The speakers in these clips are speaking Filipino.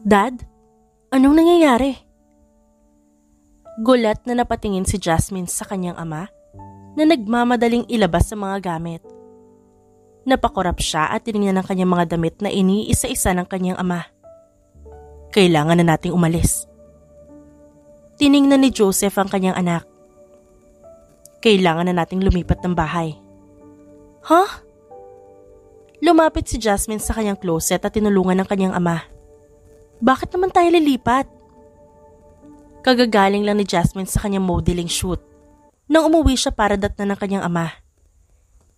Dad, anong nangyayari? Gulat na napatingin si Jasmine sa kanyang ama na nagmamadaling ilabas ang mga gamit. Napakurap siya at tinignan ng kanyang mga damit na iniisa-isa ng kanyang ama. Kailangan na nating umalis. Tiningnan ni Joseph ang kanyang anak. Kailangan na nating lumipat ng bahay. Huh? Lumapit si Jasmine sa kanyang closet at tinulungan ng kanyang ama. Bakit naman tayo lilipat? Kagagaling lang ni Jasmine sa kanyang modeling shoot nang umuwi siya para datnan ng kanyang ama.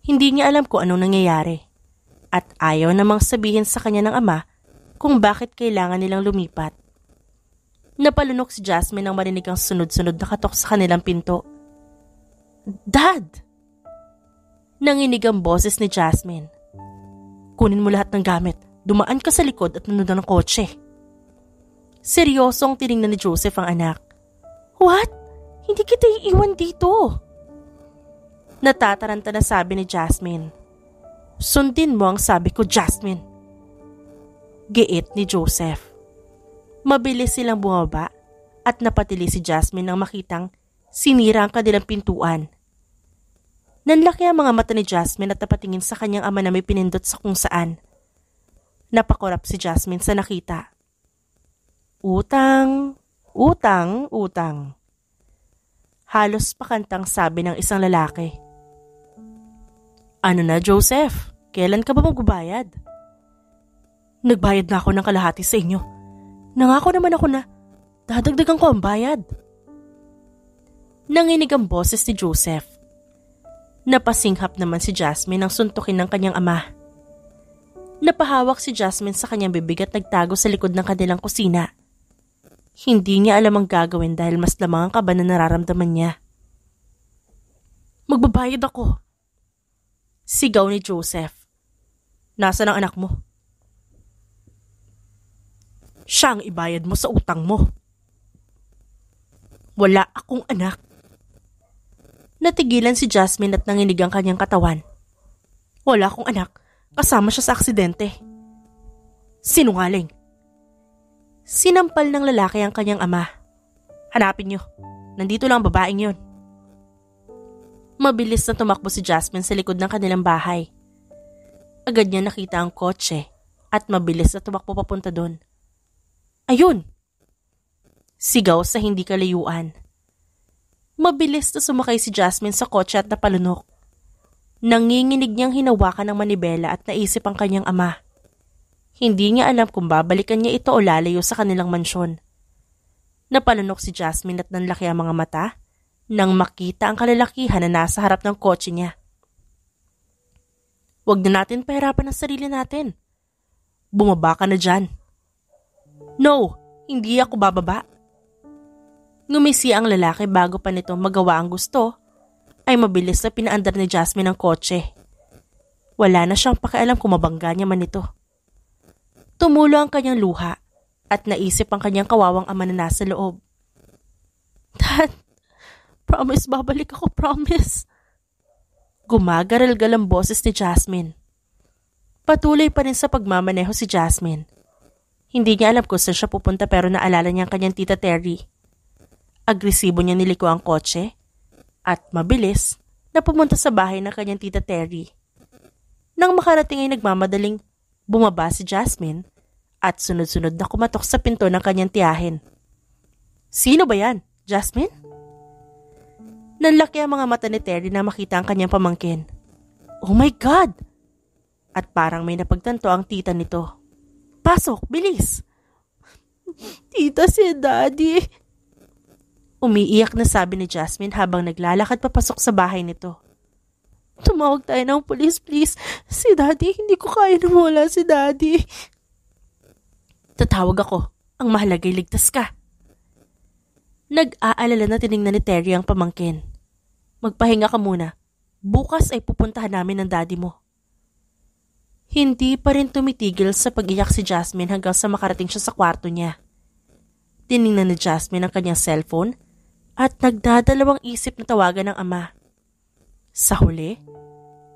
Hindi niya alam kung anong nangyayari at ayaw namang sabihin sa kanya ng ama kung bakit kailangan nilang lumipat. Napalunok si Jasmine nang marinig ang sunod-sunod na katok sa kanilang pinto. Dad! Nanginig ang boses ni Jasmine. Kunin mo lahat ng gamit, dumaan ka sa likod at nanood ng kotse. Seryosong tiningnan ni Joseph ang anak. What? Hindi kita iiwan dito. Natataranta na sabi ni Jasmine. Sundin mo ang sabi ko, Jasmine. Giit ni Joseph. Mabilis silang bumaba at napatili si Jasmine nang makitang sinira ang kanilang pintuan. Nanlaki ang mga mata ni Jasmine at napatingin sa kanyang ama na may pinindot sa kung saan. Napakurap si Jasmine sa nakita. Utang, utang, utang. Halos pakantang sabi ng isang lalaki. Ano na, Joseph? Kailan ka ba magbabayad? Nagbayad na ako ng kalahati sa inyo. Nangako naman ako na dadagdagan ko ang bayad. Nanginig ang boses ni Joseph. Napasinghap naman si Jasmine nang suntukin ng kanyang ama. Napahawak si Jasmine sa kanyang bibig at nagtago sa likod ng kanilang kusina. Hindi niya alam ang gagawin dahil mas lamang ang kaba na nararamdaman niya. Magbabayad ako. Sigaw ni Joseph. Nasaan ang anak mo? Siya ang ibayad mo sa utang mo. Wala akong anak. Natigilan si Jasmine at nanginig ang kanyang katawan. Wala akong anak. Kasama siya sa aksidente. Sinungaling. Sinampal ng lalaki ang kanyang ama. Hanapin niyo. Nandito lang ang babaeng yon. Mabilis na tumakbo si Jasmine sa likod ng kanilang bahay. Agad niya nakita ang kotse at mabilis na tumakbo papunta doon. Ayun! Sigaw sa hindi kalayuan. Mabilis na sumakay si Jasmine sa kotse at napalunok. Nanginginig niyang hinawakan ng manibela at naisip ang kanyang ama. Hindi niya alam kung babalikan niya ito o lalayo sa kanilang mansyon. Napalunok si Jasmine at nanlaki ang mga mata nang makita ang kalalakihan na nasa harap ng kotse niya. Huwag na natin pahirapan ang sarili natin. Bumaba ka na dyan. No, hindi ako bababa. Ngumisi ang lalaki bago pa nito magawa ang gusto, ay mabilis na pinaandar ni Jasmine ang kotse. Wala na siyang pakialam kung mabangga niya man ito. Tumulo ang kanyang luha at naisip ang kanyang kawawang ama na nasa loob. Dad, promise babalik ako, promise. Gumagaral-gal ang boses ni Jasmine. Patuloy pa rin sa pagmamaneho si Jasmine. Hindi niya alam kung saan siya pupunta pero naalala niya ang kanyang tita Terry. Agresibo niya niliko ang kotse at mabilis na pumunta sa bahay ng kanyang tita Terry. Nang makarating ay nagmamadaling bumaba si Jasmine at sunod-sunod na kumatok sa pinto ng kanyang tiyahin. Sino ba yan, Jasmine? Nanlaki ang mga mata ni Terry na makita ang kanyang pamangkin. Oh my God! At parang may napagtanto ang tita nito. Pasok, bilis! Tita, si Daddy. Umiiyak na sabi ni Jasmine habang naglalakad papasok sa bahay nito. Tumawag tayo ng pulis, please. Si Daddy, hindi ko kaya na wala si Daddy. Tatawag ako. Ang mahalaga'y ligtas ka. Nag-aalala na tiningnan ni Terry ang pamangkin. Magpahinga ka muna. Bukas ay pupuntahan namin ng daddy mo. Hindi pa rin tumitigil sa pag-iyak si Jasmine hanggang sa makarating siya sa kwarto niya. Tiningnan ni Jasmine ang kanyang cellphone at nagdadalawang isip na tawagan ng ama. Sa huli,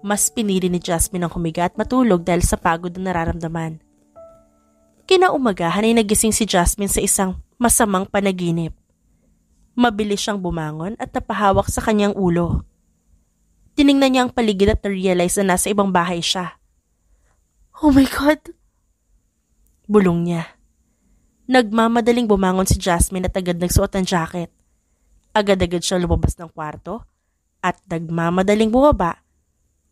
mas pinili ni Jasmine ang humiga at matulog dahil sa pagod na nararamdaman. Kinaumagahan ay nagising si Jasmine sa isang masamang panaginip. Mabilis siyang bumangon at napahawak sa kanyang ulo. Tiningnan niya ang paligid at na-realize na nasa ibang bahay siya. Oh my God! Bulong niya. Nagmamadaling bumangon si Jasmine at agad nagsuot ng jacket. Agad-agad siya lumabas ng kwarto at nagmamadaling bumaba.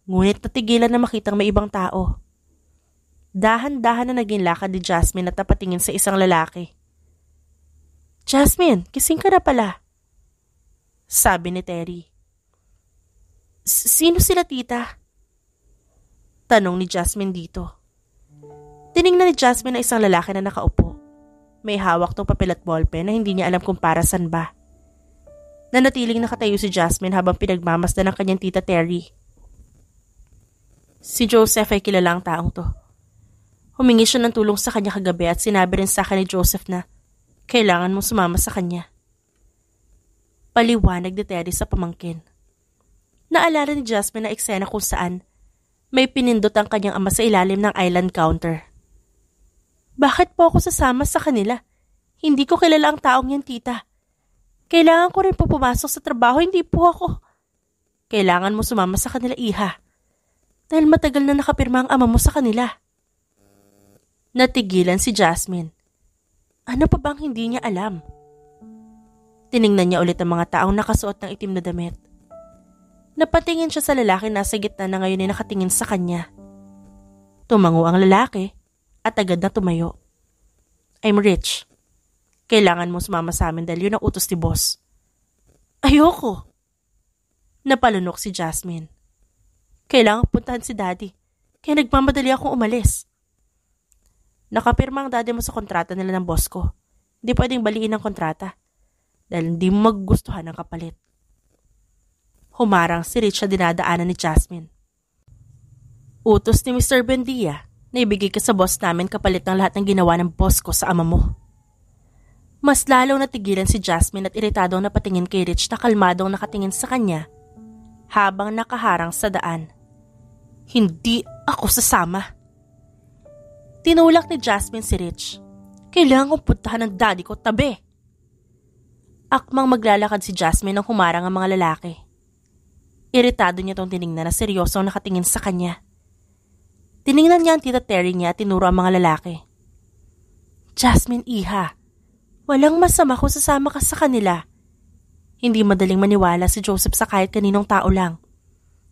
Ngunit natigilan na makitang may ibang tao. Dahan-dahan na naging lakad ni Jasmine at napatingin sa isang lalaki. Jasmine, kising ka na pala. Sabi ni Terry. Sino sila, tita? Tanong ni Jasmine dito. Tiningnan ni Jasmine na isang lalaki na nakaupo. May hawak tong papel at ballpen na hindi niya alam kung para saan ba. Nanatiling nakatayo si Jasmine habang pinagmamasdan ng kanyang tita Terry. Si Joseph ay kilala ang taong to. Humingi siya ng tulong sa kanya kagabi at sinabi rin sa akin ni Joseph na kailangan mong sumama sa kanya. Paliwanag ni Terry sa pamangkin. Naalala ni Jasmine na eksena kung saan may pinindot ang kanyang ama sa ilalim ng island counter. Bakit po ako sasama sa kanila? Hindi ko kilala ang taong yan, tita. Kailangan ko rin po pumasok sa trabaho, hindi po ako. Kailangan mo sumama sa kanila, iha. Dahil matagal na nakapirma ang ama mo sa kanila. Natigilan si Jasmine. Ano pa bang hindi niya alam? Tiningnan niya ulit ang mga taong nakasuot ng itim na damit. Napatingin siya sa lalaki nasa gitna na ngayon ay nakatingin sa kanya. Tumango ang lalaki at agad na tumayo. I'm rich. Kailangan mo sumama sa amin dahil yun ang utos ni boss. Ayoko. Napalunok si Jasmine. Kailangan puntahan si daddy. Kaya nagmamadali akong umalis. Nakapirma ang daddy mo sa kontrata nila ng boss ko. Hindi pwedeng baliin ang kontrata. Dahil hindi mo magugustuhan ang kapalit. Humarang si Rich sa dinadaanan ni Jasmine. Utos ni Mr. Buendia na ibigay ka sa boss namin kapalit ng lahat ng ginawa ng boss ko sa ama mo. Mas lalong natigilan si Jasmine at iritadong napatingin kay Rich na kalmadong nakatingin sa kanya habang nakaharang sa daan. Hindi ako sasama. Tinulak ni Jasmine si Rich. Kailangan kong puntahan ng daddy ko tabi. Akmang maglalakad si Jasmine nang humarang ang mga lalaki. Iritado niya tong tiningnan na seryosong nakatingin sa kanya. Tiningnan niya ang tita Terry niya at tinuro ang mga lalaki. Jasmine, iha. Walang masama kung sasama ka sa kanila. Hindi madaling maniwala si Joseph sa kahit kaninong tao lang.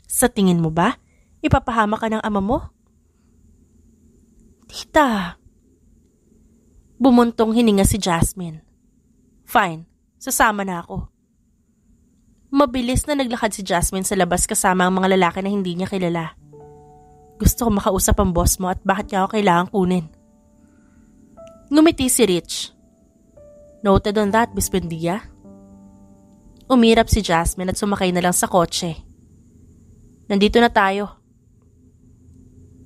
Sa tingin mo ba, ipapahama ka ng ama mo? Tita. Bumuntong hininga si Jasmine. Fine, sasama na ako. Mabilis na naglakad si Jasmine sa labas kasama ang mga lalaki na hindi niya kilala. Gusto ko makausap ang boss mo at bakit niya ako kailangang kunin. Ngumiti si Rich. Noted on that, Miss Buendia. Umirap si Jasmine at sumakay na lang sa kotse. Nandito na tayo.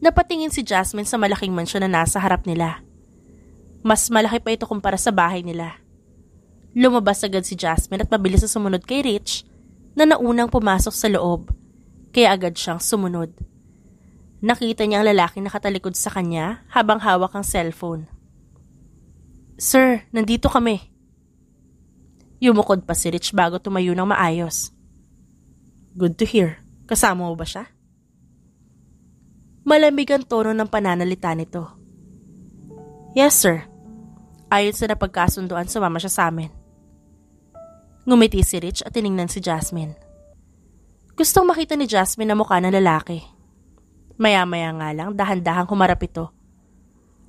Napatingin si Jasmine sa malaking mansyon na nasa harap nila. Mas malaki pa ito kumpara sa bahay nila. Lumabas agad si Jasmine at mabilis na sumunod kay Rich na naunang pumasok sa loob, kaya agad siyang sumunod. Nakita niya ang lalaking nakatalikod sa kanya habang hawak ang cellphone. Sir, nandito kami. Yumukod pa si Rich bago tumayo ng maayos. Good to hear. Kasama mo ba siya? Malamig ang tono ng pananalita nito. Yes, sir. Ayon sa napagkasunduan, sumama siya sa amin. Ngumiti si Rich at tiningnan si Jasmine. Gustong makita ni Jasmine na mukha ng lalaki. Maya-maya nga lang, dahan-dahang humarap ito.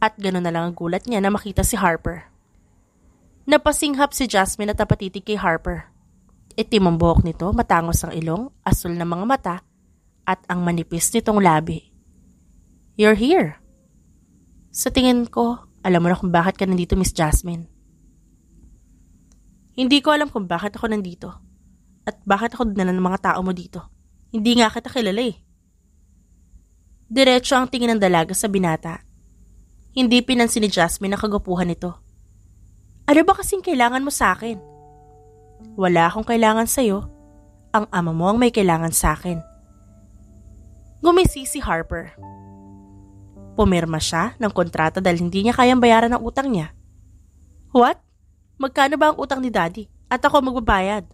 At gano'n na lang ang gulat niya na makita si Harper. Napasinghap si Jasmine at napatitig kay Harper. Itim ang buhok nito, matangos ang ilong, asul na mga mata, at ang manipis nitong labi. You're here. Sa tingin ko, alam mo na kung bakit ka nandito, Miss Jasmine. Hindi ko alam kung bakit ako nandito. At bakit ako dinala ng mga tao mo dito. Hindi nga kita kilala eh. Diretso ang tingin ng dalaga sa binata. Hindi pinansin ni Jasmine ang kagwapuhan nito. Ano ba kasing kailangan mo sa akin? Wala akong kailangan sa'yo. Ang ama mo ang may kailangan sa akin. Ngumisi si Harper. Pumirma siya ng kontrata dahil hindi niya kayang bayaran ang utang niya. What? Magkano ba ang utang ni Daddy? At ako magbabayad?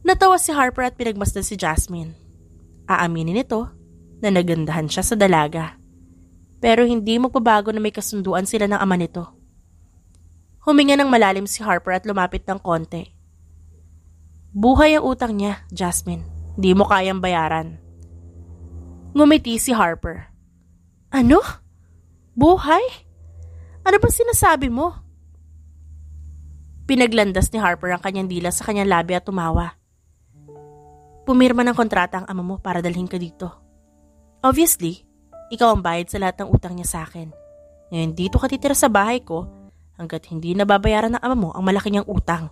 Natawa si Harper at pinagmasdan si Jasmine. Aaminin nito na nagandahan siya sa dalaga. Pero hindi magbabago na may kasunduan sila ng ama nito. Huminga ng malalim si Harper at lumapit ng konti. Buhay ang utang niya, Jasmine. Hindi mo kayang bayaran. Ngumiti si Harper. Ano? Buhay? Ano ba sinasabi mo? Pinaglandas ni Harper ang kanyang dila sa kanyang labi at tumawa. Pumirma ng kontrata ang ama mo para dalhin ka dito. Obviously, ikaw ang bayad sa lahat ng utang niya sa akin. Ngayon dito ka titira sa bahay ko hanggat hindi nababayaran ng ama mo ang malaki niyang utang.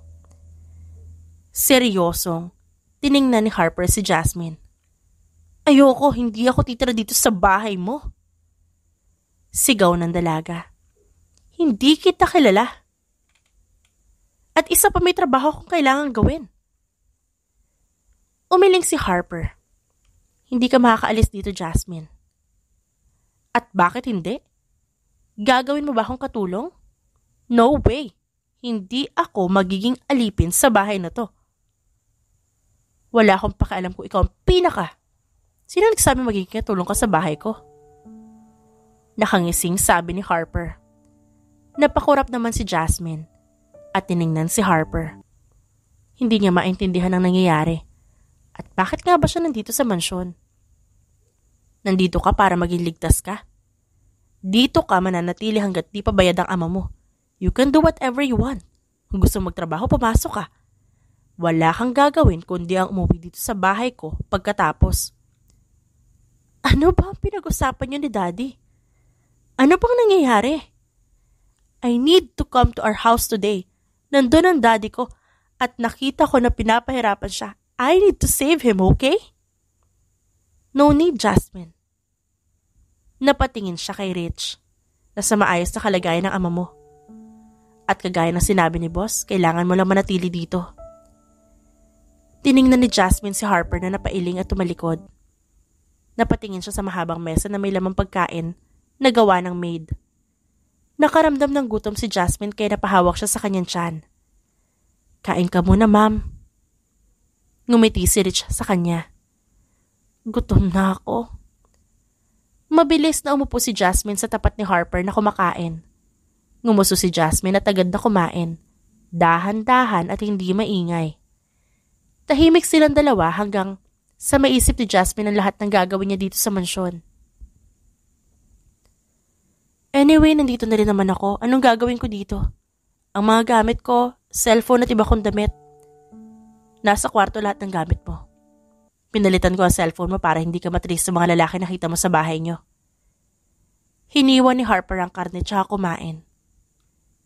Seryosong, tiningnan ni Harper si Jasmine. Ayoko, hindi ako titira dito sa bahay mo. Sigaw ng dalaga. Hindi kita kilala. At isa pa may trabaho kong kailangan gawin. Umiling si Harper. Hindi ka makakaalis dito, Jasmine. At bakit hindi? Gagawin mo ba akong katulong? No way. Hindi ako magiging alipin sa bahay na to. Wala akong pakialam kung ikaw ang pinaka. Sino nagsabi magiging katulong ka sa bahay ko? Nakangising sabi ni Harper. Napakurap naman si Jasmine at tiningnan si Harper. Hindi niya maintindihan ang nangyayari. At bakit nga ba siya nandito sa mansyon? Nandito ka para maging ligtas ka. Dito ka mananatili hanggat di pa bayad ang ama mo. You can do whatever you want. Kung gusto magtrabaho, pumasok ka. Wala kang gagawin kundi ang umuwi dito sa bahay ko pagkatapos. Ano ba ang pinag-usapan niyo ni Daddy? Ano bang nangyayari? I need to come to our house today. Nandun ang Daddy ko at nakita ko na pinapahirapan siya. I need to save him, okay? No need, Jasmine. Napatingin siya kay Rich na sa maayos na kalagayan ng ama mo. At kagaya ng sinabi ni Boss, kailangan mo lang manatili dito. Tiningnan ni Jasmine si Harper na napailing at tumalikod. Napatingin siya sa mahabang mesa na may lamang pagkain na gawa ng maid. Nakaramdam ng gutom si Jasmine kaya napahawak siya sa kanyang tiyan. Kain ka muna, ma'am. Ngumiti si Rich sa kanya. Gutom na ako. Mabilis na umupo si Jasmine sa tapat ni Harper na kumakain. Ngumuso si Jasmine at agad na kumain. Dahan-dahan at hindi maingay. Tahimik silang dalawa hanggang sa maisip ni Jasmine ang lahat ng gagawin niya dito sa mansyon. Anyway, nandito na rin naman ako. Anong gagawin ko dito? Ang mga gamit ko, cellphone at iba kong damit. Nasa kwarto lahat ng gamit mo. Pinalitan ko ang cellphone mo para hindi ka matris sa mga lalaki na kita mo sa bahay niyo. Hiniwan ni Harper ang karne tsaka kumain.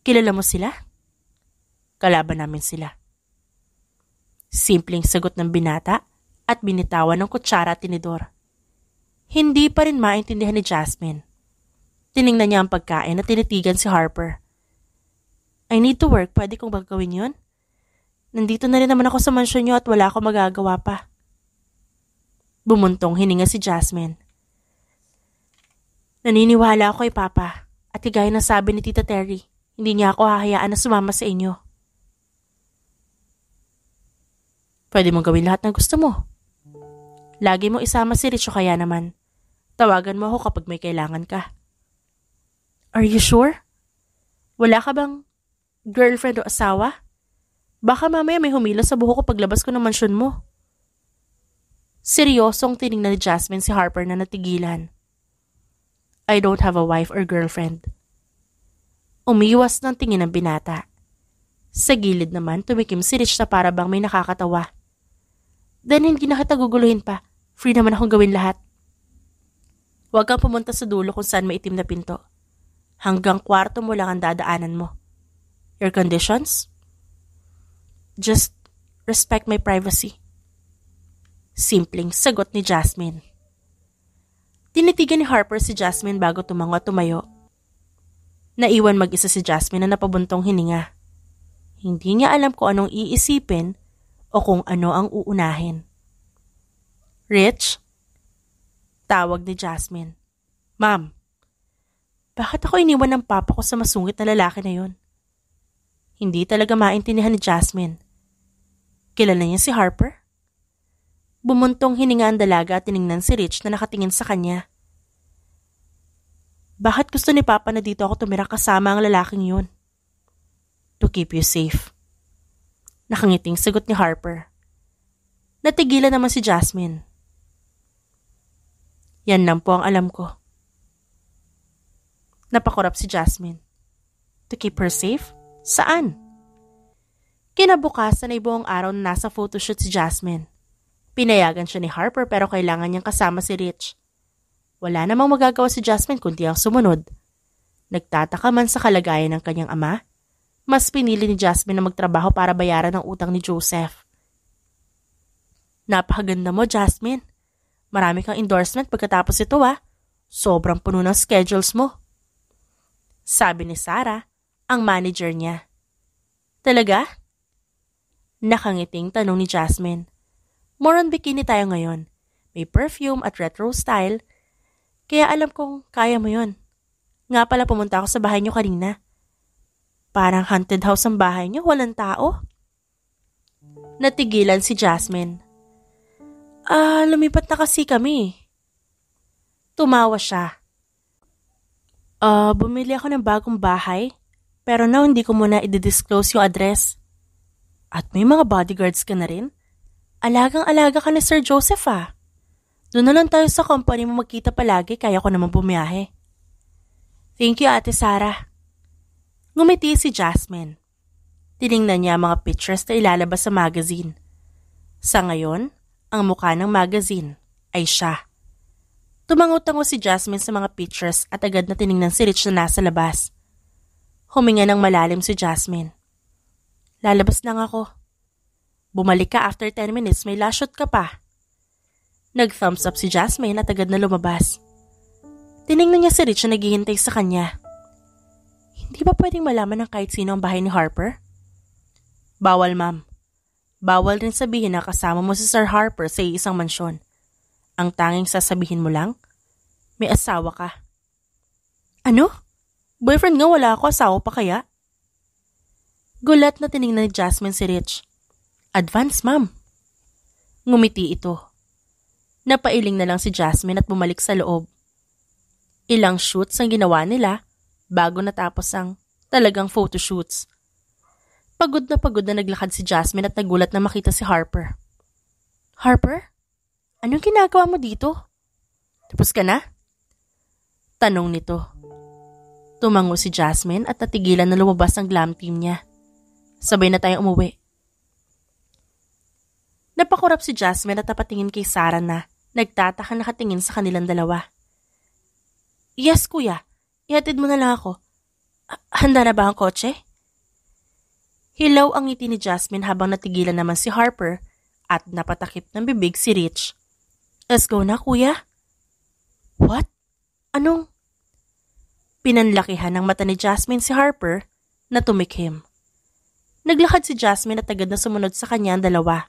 Kilala mo sila? Kalaban namin sila. Simpleng sagot ng binata at binitawan ng kutsara at tinidor. Hindi pa rin maintindihan ni Jasmine. Tiningnan niya ang pagkain at tinitigan si Harper. I need to work. Pwede kong ba gawin yun? Nandito na rin naman ako sa mansyon niyo at wala akong magagawa pa. Bumuntong hininga si Jasmine. Naniniwala ako kay Papa at higaya ng sabi ni Tita Terry, hindi niya ako hahayaan na sumama sa inyo. Pwede mong gawin lahat ng gusto mo. Lagi mo isama si Rich o kaya naman. Tawagan mo ako kapag may kailangan ka. Are you sure? Wala ka bang girlfriend o asawa? Baka mamaya may humila sa buhok ko paglabas ko ng mansyon mo. Seryosong tiningnan ni Jasmine si Harper na natigilan. I don't have a wife or girlfriend. Umiwas ng tingin ng binata. Sa gilid naman tumikim si Rich na para bang may nakakatawa. Then hindi na kita guguluhin pa. Free naman akong gawin lahat. Huwag kang pumunta sa dulo kung saan may itim na pinto. Hanggang kwarto mo lang ang dadaanan mo. Your conditions? Just respect my privacy. Simpleng sagot ni Jasmine. Tinitigan ni Harper si Jasmine bago tumango at tumayo. Naiwan mag-isa si Jasmine na napabuntong hininga. Hindi niya alam kung anong iisipin o kung ano ang uunahin. Rich? Tawag ni Jasmine. Ma'am, bakit ako iniwan ng papa ko sa masungit na lalaki na yon? Hindi talaga maintindihan ni Jasmine. Kilala niya si Harper? Bumuntong hininga ang dalaga at tiningnan si Rich na nakatingin sa kanya. Bakit gusto ni Papa na dito ako tumira kasama ang lalaking yun? To keep you safe. Nakangiting sagot ni Harper. Natigilan naman si Jasmine. Yan lang po ang alam ko. Napakurap si Jasmine. To keep her safe? Saan? Kinabukasan ay buong araw na nasa photoshoot si Jasmine. Pinayagan siya ni Harper pero kailangan niyang kasama si Rich. Wala namang magagawa si Jasmine kundi ang sumunod. Nagtataka man sa kalagayan ng kanyang ama, mas pinili ni Jasmine na magtrabaho para bayaran ang utang ni Joseph. Napakaganda mo, Jasmine. Marami kang endorsement pagkatapos ito Sobrang puno ng schedules mo. Sabi ni Sarah, ang manager niya. Talaga? Nakangiting tanong ni Jasmine. More on bikini tayo ngayon. May perfume at retro style. Kaya alam kong kaya mo yon. Nga pala pumunta ako sa bahay niyo kanina. Parang haunted house ang bahay niyo, walang tao. Natigilan si Jasmine. Lumipat na kasi kami. Tumawa siya. Bumili ako ng bagong bahay. Pero now hindi ko muna i-disclose yung address. At may mga bodyguards ka na rin? Alagang-alaga ka ni Sir Joseph Doon na lang tayo sa company mo magkita palagi kaya ko naman bumiyahe. Thank you, Ate Sarah. Ngumiti si Jasmine. Tiningnan niya ang mga pictures na ilalabas sa magazine. Sa ngayon, ang mukha ng magazine ay siya. Tumango-tango si Jasmine sa mga pictures at agad na tiningnan si Rich na nasa labas. Huminga ng malalim si Jasmine. Lalabas lang ako. Bumalik ka after 10 minutes, may last shot ka pa. Nag-thumbs up si Jasmine at agad na lumabas. Tiningnan niya si Rich na naghihintay sa kanya. Hindi ba pwedeng malaman ng kahit sino ang bahay ni Harper? Bawal, ma'am. Bawal rin sabihin na kasama mo si Sir Harper sa isang mansyon. Ang tanging sasabihin mo lang, may asawa ka. Ano? Boyfriend nga wala ako, asawa pa kaya? Gulat na tiningnan ni Jasmine si Rich. Advance, ma'am. Ngumiti ito. Napailing na lang si Jasmine at bumalik sa loob. Ilang shoots ang ginawa nila bago natapos ang talagang photoshoots. Pagod na naglakad si Jasmine at nagulat na makita si Harper. Harper? Anong ginagawa mo dito? Tapos ka na? Tanong nito. Tumango si Jasmine at natigilan na lumabas ang glam team niya. Sabay na tayong umuwi. Napakurap si Jasmine at napatingin kay Sarah na nagtataka nakatingin sa kanilang dalawa. Yes, kuya. Ihatid mo na lang ako. Handa na ba ang kotse? Hilaw ang ngiti ni Jasmine habang natigilan naman si Harper at napatakip ng bibig si Rich. Let's go na, kuya. What? Anong? Pinanlakihan ng mata ni Jasmine si Harper na tumikhim. Naglakad si Jasmine at agad na sumunod sa kanya ang dalawa.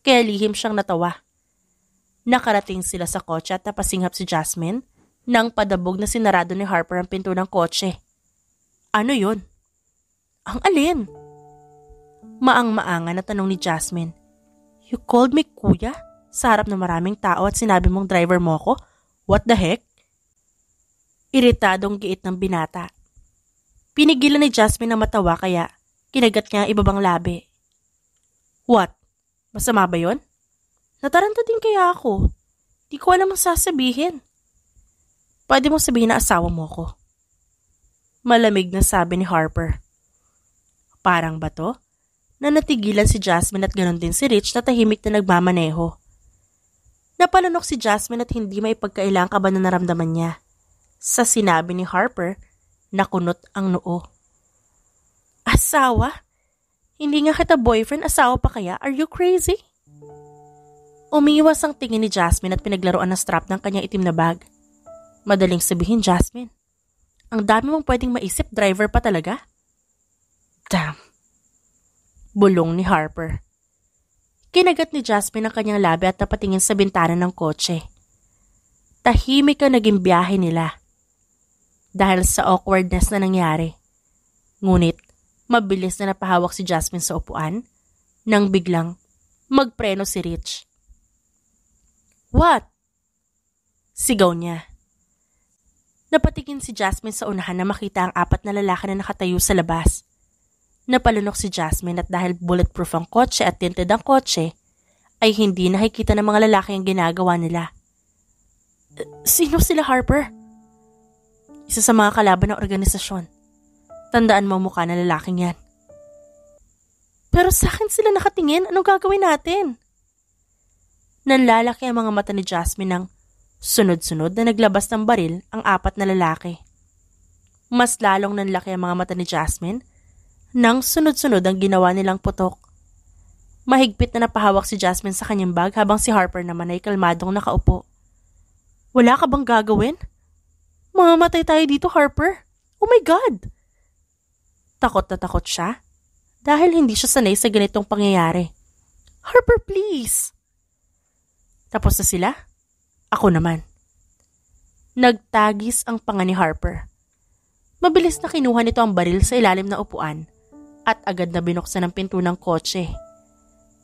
Kaya lihim siyang natawa. Nakarating sila sa kotse at napasinghap si Jasmine nang padabog na sinarado ni Harper ang pinto ng kotse. Ano yun? Ang alin? Maang-maangan na tanong ni Jasmine. You called me kuya? Sa harap ng maraming tao at sinabi mong driver mo ko? What the heck? Iritadong giit ng binata. Pinigilan ni Jasmine ang matawa kaya kinagat niya ang ibabang labi. What? Masama ba yun? Nataranta din kaya ako. Di ko alam ang sasabihin. Pwede mong sabihin na asawa mo ko. Malamig na sabi ni Harper. Parang ba to? Na natigilan si Jasmine at ganon din si Rich na tahimik na nagmamaneho. Napalunok si Jasmine at hindi maipagkailang kaba na naramdaman niya. Sa sinabi ni Harper, nakunot ang noo. Asawa? Hindi nga kita boyfriend, asawa pa kaya? Are you crazy? Umiiwas ang tingin ni Jasmine at pinaglaruan ng strap ng kanyang itim na bag. Madaling sabihin, Jasmine. Ang dami mong pwedeng maisip, driver pa talaga? Damn. Bulong ni Harper. Kinagat ni Jasmine ang kanyang labi at napatingin sa bintana ng kotse. Tahimik ang naging biyahe nila. dahil sa awkwardness na nangyari. Ngunit, mabilis na napahawak si Jasmine sa upuan nang biglang magpreno si Rich. "What?" sigaw niya. Napatingin si Jasmine sa unahan na makita ang 4 na lalaki na nakatayo sa labas. Napalunok si Jasmine at dahil bulletproof ang kotse at tinted ang kotse, ay hindi nakikita ng mga lalaki ang ginagawa nila. Sino sila, Harper? Isa sa mga kalaban ng organisasyon. Tandaan mo ang mukha ng lalaking yan. Pero sa akin sila nakatingin, anong gagawin natin? Nanlalaki ang mga mata ni Jasmine nang sunod-sunod na naglabas ng baril ang 4 na lalaki. Mas lalong nanlaki ang mga mata ni Jasmine nang sunod-sunod ang ginawa nilang putok. Mahigpit na napahawak si Jasmine sa kanyang bag habang si Harper naman ay kalmadong nakaupo. Wala ka bang gagawin? Mamamatay tayo dito, Harper. Oh my God! Takot na takot siya dahil hindi siya sanay sa ganitong pangyayari. Harper, please! Tapos na sila? Ako naman. Nagtagis ang panga ni Harper. Mabilis na kinuha nito ang baril sa ilalim ng upuan at agad na binuksan ang pinto ng kotse.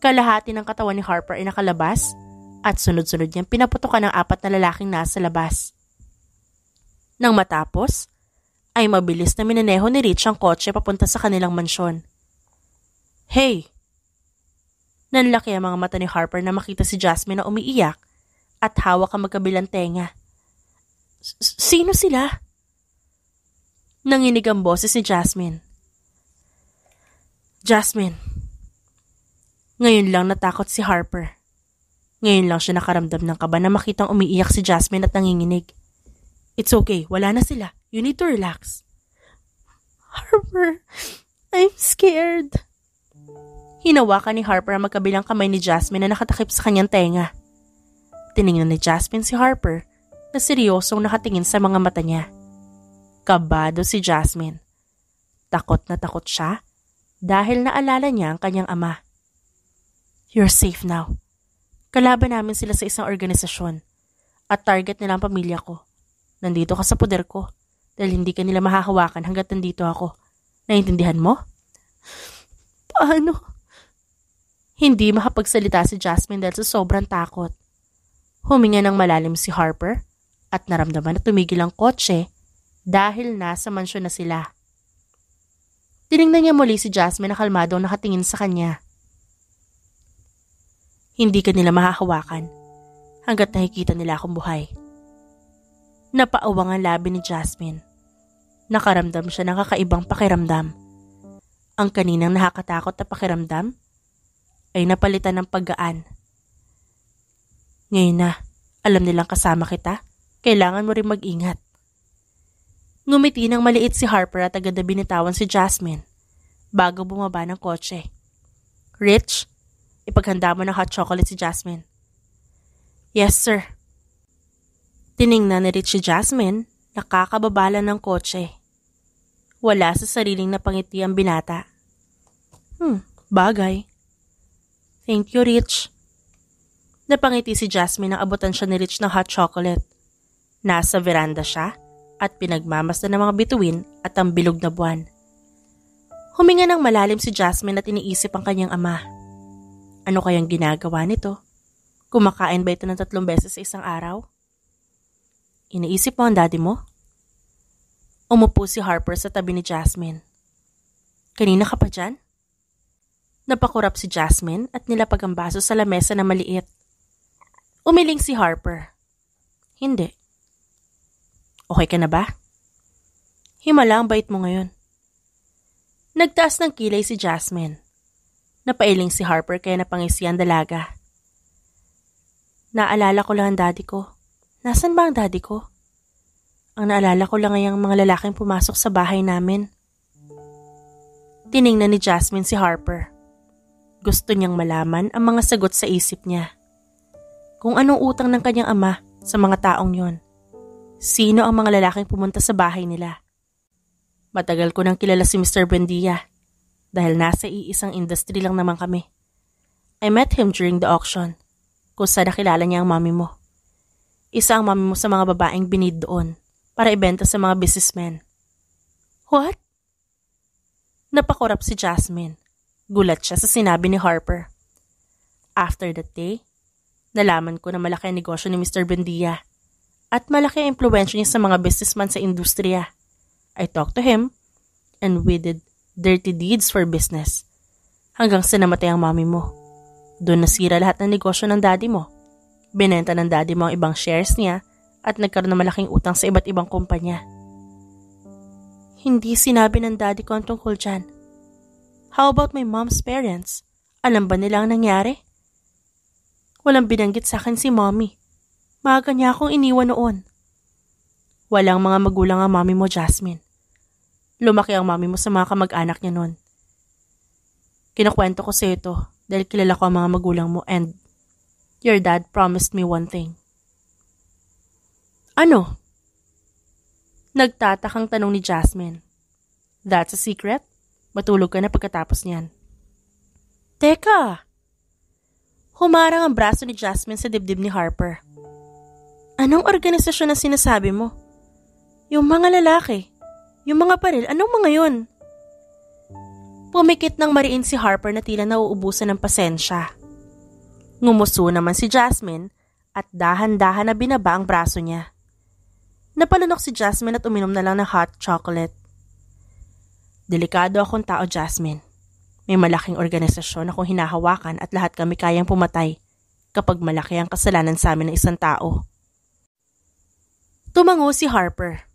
Kalahati ng katawan ni Harper ay nakalabas at sunod-sunod niyang pinaputokan ng 4 na lalaking nasa labas. Nang matapos, ay mabilis na minaneho ni Rich ang kotse papunta sa kanilang mansyon. Hey! Nanlaki ang mga mata ni Harper na makita si Jasmine na umiiyak at hawak ang magkabilang tenga. Sino sila? Nanginig ang boses ni Jasmine. Jasmine. Ngayon lang natakot si Harper. Ngayon lang siya nakaramdam ng kaba na makitang umiiyak si Jasmine at nanginginig. It's okay, wala na sila. You need to relax. Harper, I'm scared. Hinawakan ni Harper ang magkabilang kamay ni Jasmine na nakatakip sa kanyang tenga. Tiningnan ni Jasmine si Harper na seryosong nakatingin sa mga mata niya. Kabado si Jasmine. Takot na takot siya dahil naalala niya ang kanyang ama. You're safe now. Kalaban namin sila sa isang organisasyon at target nila ang pamilya ko. Nandito ka sa poder ko dahil hindi ka nila mahahawakan hanggat nandito ako. Naintindihan mo? Paano? Hindi makapagsalita si Jasmine dahil sa sobrang takot. Huminga ng malalim si Harper at naramdaman na tumigil ang kotse dahil nasa mansyon na sila. Tiningnan niya muli si Jasmine na kalmadong nakatingin sa kanya. Hindi ka nila mahahawakan hanggat nakikita nila akong buhay. Napaawang ang labi ni Jasmine. Nakaramdam siya ng kakaibang pakiramdam. Ang kaninang nakakatakot na pakiramdam ay napalitan ng paggaan. Ngayon na, alam nilang kasama kita, kailangan mo rin mag-ingat. Ngumiti ng maliit si Harper at agad na binitawan si Jasmine bago bumaba ng kotse. Rich, ipaghanda mo ng hot chocolate si Jasmine. Yes, sir. Tiningnan ni Rich si Jasmine, nakakababala ng kotse. Wala sa sariling napangiti ang binata. Bagay. Thank you, Rich. Napangiti si Jasmine nang abutan siya ni Rich ng hot chocolate. Nasa veranda siya at pinagmamasdan ng mga bituin at ang bilog na buwan. Huminga ng malalim si Jasmine at iniisip ang kanyang ama. Ano kayang ginagawa nito? Kumakain ba ito ng 3 beses sa isang araw? Iniisip mo ang daddy mo? Umupo si Harper sa tabi ni Jasmine. Kanina ka pa dyan? Napakurap si Jasmine at nilapag ang baso sa lamesa na maliit. Umiling si Harper. Hindi. Okay ka na ba? Himala ang bait mo ngayon. Nagtaas ng kilay si Jasmine. Napailing si Harper kaya napangisi ang dalaga. Naalala ko lang ang daddy ko. Nasaan ba ang daddy ko? Ang naalala ko lang ay ang mga lalaking pumasok sa bahay namin. Tiningnan ni Jasmine si Harper. Gusto niyang malaman ang mga sagot sa isip niya. Kung anong utang ng kanyang ama sa mga taong yon. Sino ang mga lalaking pumunta sa bahay nila? Matagal ko nang kilala si Mr. Buendia dahil nasa iisang industry lang naman kami. I met him during the auction kung saan nakilala niya ang mami mo. Isa ang mami mo sa mga babaeng binid doon para ibenta sa mga businessmen. What? Napakurap si Jasmine. Gulat siya sa sinabi ni Harper. After that day, nalaman ko na malaki ang negosyo ni Mr. Buendia at malaki ang impluwensya niya sa mga businessman sa industriya. I talked to him and we did dirty deeds for business. Hanggang sa namatay ang mami mo. Doon nasira lahat ng negosyo ng daddy mo. Binenta ng daddy mo ang ibang shares niya at nagkaroon ng malaking utang sa iba't ibang kumpanya. Hindi sinabi ng daddy ko ang tungkol dyan. How about my mom's parents? Alam ba nila ang nangyari? Walang binanggit sa akin si mommy. Maaga niya akong iniwan noon. Walang mga magulang ang mami mo, Jasmine. Lumaki ang mami mo sa mga kamag-anak niya noon. Kinukwento ko sa ito dahil kilala ko ang mga magulang mo and your dad promised me one thing. Ano? Nagtatakang tanong ni Jasmine. That's a secret? Matulog ka na pagkatapos niyan. Teka! Humarang ang braso ni Jasmine sa dibdib ni Harper. Anong organisasyon na sinasabi mo? Yung mga lalaki. Yung mga baril. Anong mga yun? Pumikit ng mariin si Harper na tila nauubusan ng pasensya. Ngumuso naman si Jasmine at dahan-dahan na binaba ang braso niya. Napalunok si Jasmine at uminom na lang ng hot chocolate. Delikado akong tao, Jasmine. May malaking organisasyon akong hinahawakan at lahat kami kayang pumatay kapag malaki ang kasalanan sa amin ng isang tao. Tumango si Harper.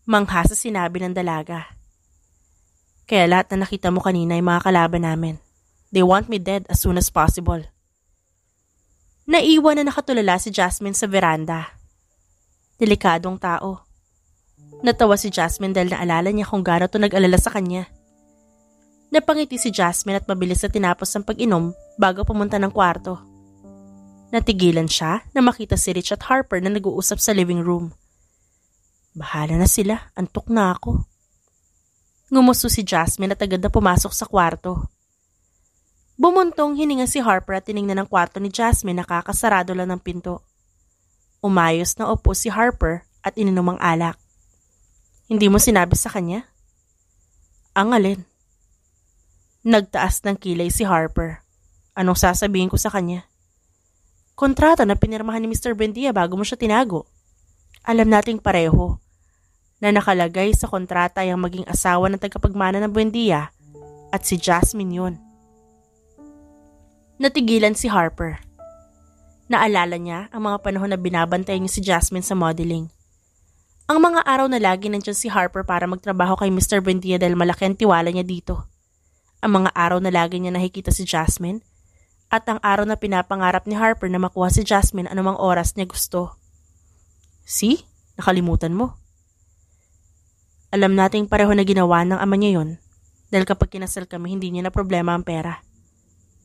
Mangha sa sinabi ng dalaga. Kaya lahat na nakita mo kanina ay mga kalaban namin. They want me dead as soon as possible. Naiwan na nakatulala si Jasmine sa veranda. Delikadong tao. Natawa si Jasmine dahil naalala niya kung gaano ito nag-alala sa kanya. Napangiti si Jasmine at mabilis na tinapos ang pag-inom bago pumunta ng kwarto. Natigilan siya na makita si Rich at Harper na nag-uusap sa living room. Bahala na sila, antok na ako. Ngumusto si Jasmine at agad na pumasok sa kwarto. Bumuntong hininga si Harper at tiningnan ang kwarto ni Jasmine na kakasarado lang ng pinto. Umayos na upo si Harper at ininom ang alak. Hindi mo sinabi sa kanya? Ang alin? Nagtaas ng kilay si Harper. Anong sasabihin ko sa kanya? Kontrata na pinirmahan ni Mr. Buendia bago mo siya tinago. Alam nating pareho na nakalagay sa kontrata ay ang maging asawa ng tagapagmana ng Buendia at si Jasmine yun. Natigilan si Harper. Naalala niya ang mga panahon na binabantay niya si Jasmine sa modeling. Ang mga araw na lagi nandiyan si Harper para magtrabaho kay Mr. Buendia dahil malaki ang tiwala niya dito. Ang mga araw na lagi niya nakikita si Jasmine at ang araw na pinapangarap ni Harper na makuha si Jasmine anumang oras niya gusto. See? Nakalimutan mo. Alam nating pareho na ginawa ng ama niya yon dahil kapag kinasal kami hindi niya na problema ang pera.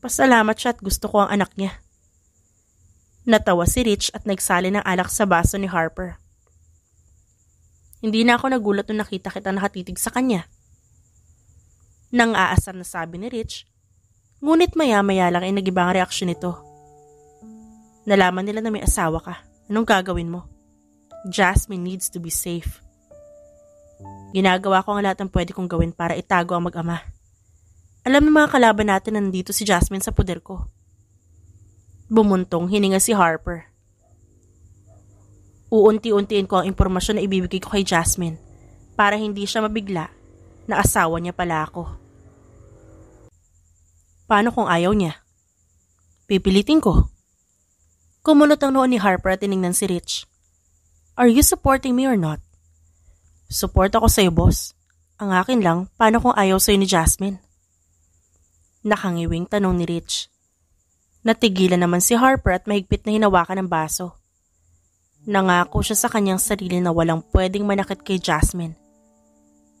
Pasalamat siya at gusto ko ang anak niya. Natawa si Rich at nagsali ng alak sa baso ni Harper. Hindi na ako nagulat nung nakita kita nakatitig sa kanya. Nang aasar na sabi ni Rich, ngunit maya-maya lang ay nag-iba ang reaksyon nito. Nalaman nila na may asawa ka. Anong gagawin mo? Jasmine needs to be safe. Ginagawa ko ang lahat ng pwede kong gawin para itago ang mag-ama. Alam ng mga kalaban natin na nandito si Jasmine sa puder ko. Bumuntong hininga si Harper. Uunti-untiin ko ang impormasyon na ibibigay ko kay Jasmine para hindi siya mabigla na asawa niya pala ako. Paano kung ayaw niya? Pipilitin ko. Kumunot ang noo ni Harper at tiningnan si Rich. Are you supporting me or not? Support ako sa'yo, boss. Ang akin lang, paano kung ayaw sa'yo ni Jasmine? Nakangiwing tanong ni Rich. Natigilan naman si Harper at mahigpit na hinawakan ng baso. Nangako siya sa kanyang sarili na walang pwedeng manakit kay Jasmine.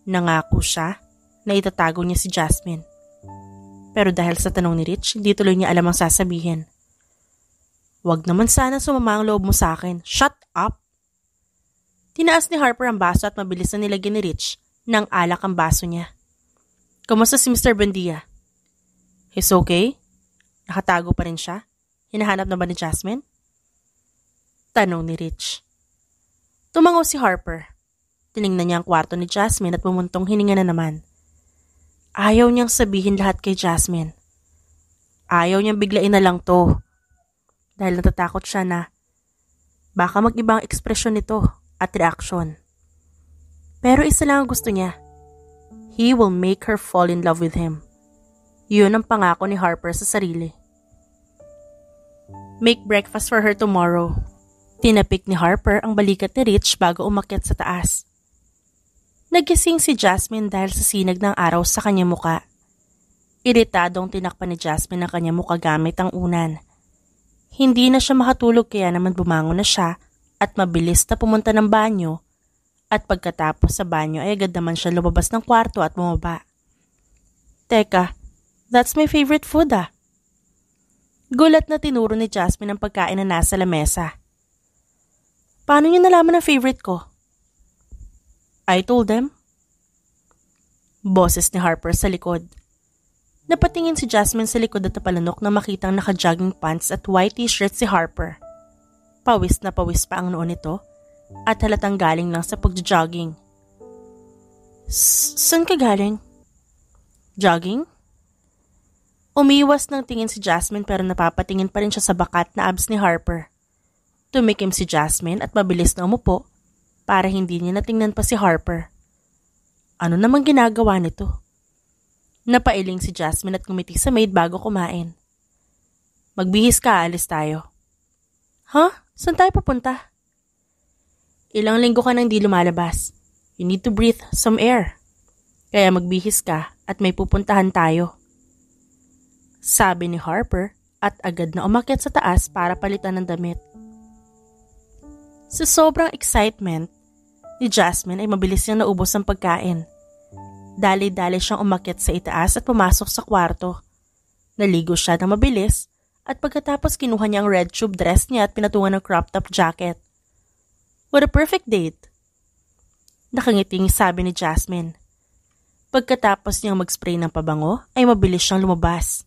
Nangako siya na itatago niya si Jasmine. Pero dahil sa tanong ni Rich, hindi tuloy niya alam ang sasabihin. Wag naman sana sumama ang loob mo sa akin. Shut up! Tinaas ni Harper ang baso at mabilis na nilagyan ni Rich ng alak ang baso niya. Kumusta si Mr. Buendia? He's okay? Nakatago pa rin siya? Hinahanap na ba ni Jasmine? Tanong ni Rich. Tumango si Harper. tiningnan niya ang kwarto ni Jasmine at bumuntong hininga na naman. Ayaw niyang sabihin lahat kay Jasmine. Ayaw niyang biglain na lang to. Dahil natatakot siya na baka mag-ibang ekspresyon nito at reaksyon. Pero isa lang ang gusto niya. He will make her fall in love with him. Yun ang pangako ni Harper sa sarili. Make breakfast for her tomorrow. Tinapik ni Harper ang balikat ni Rich bago umakyat sa taas. Nagising si Jasmine dahil sa sinag ng araw sa kanyang muka. Iritadong tinakpan ni Jasmine ang kanyang muka gamit ang unan. Hindi na siya makatulog kaya naman bumangon na siya at mabilis na pumunta ng banyo at pagkatapos sa banyo ay agad naman siya lumabas ng kwarto at bumaba. Teka, that's my favorite food ah. Gulat na tinuro ni Jasmine ang pagkain na nasa lamesa. Paano niyo nalaman ang favorite ko? I told them. Boses ni Harper sa likod. Napatingin si Jasmine sa likod at napalanok na makitang naka-jogging pants at white t-shirt si Harper. Pawis na pawis pa ang noon nito at halatang galing lang sa pag-jogging. Saan ka galing? Jogging? Umiwas ng tingin si Jasmine pero napapatingin pa rin siya sa bakat na abs ni Harper. Tumikim si Jasmine at mabilis na umupo para hindi niya natingnan pa si Harper. Ano namang ginagawa nito? Napailing si Jasmine at ngumiti sa maid bago kumain. Magbihis ka, alis tayo. Huh? Saan tayo papunta? Ilang linggo ka nang di lumalabas. You need to breathe some air. Kaya magbihis ka at may pupuntahan tayo. Sabi ni Harper at agad na umakyat sa taas para palitan ng damit. Sa sobrang excitement ni Jasmine ay mabilis niyang naubos ang pagkain. Dali-dali siyang umakyat sa itaas at pumasok sa kwarto. Naligo siya ng mabilis at pagkatapos kinuha niya ang red tube dress niya at pinatungan ng crop top jacket. What a perfect date! Nakangiting sabi ni Jasmine. Pagkatapos niyang mag-spray ng pabango ay mabilis siyang lumabas.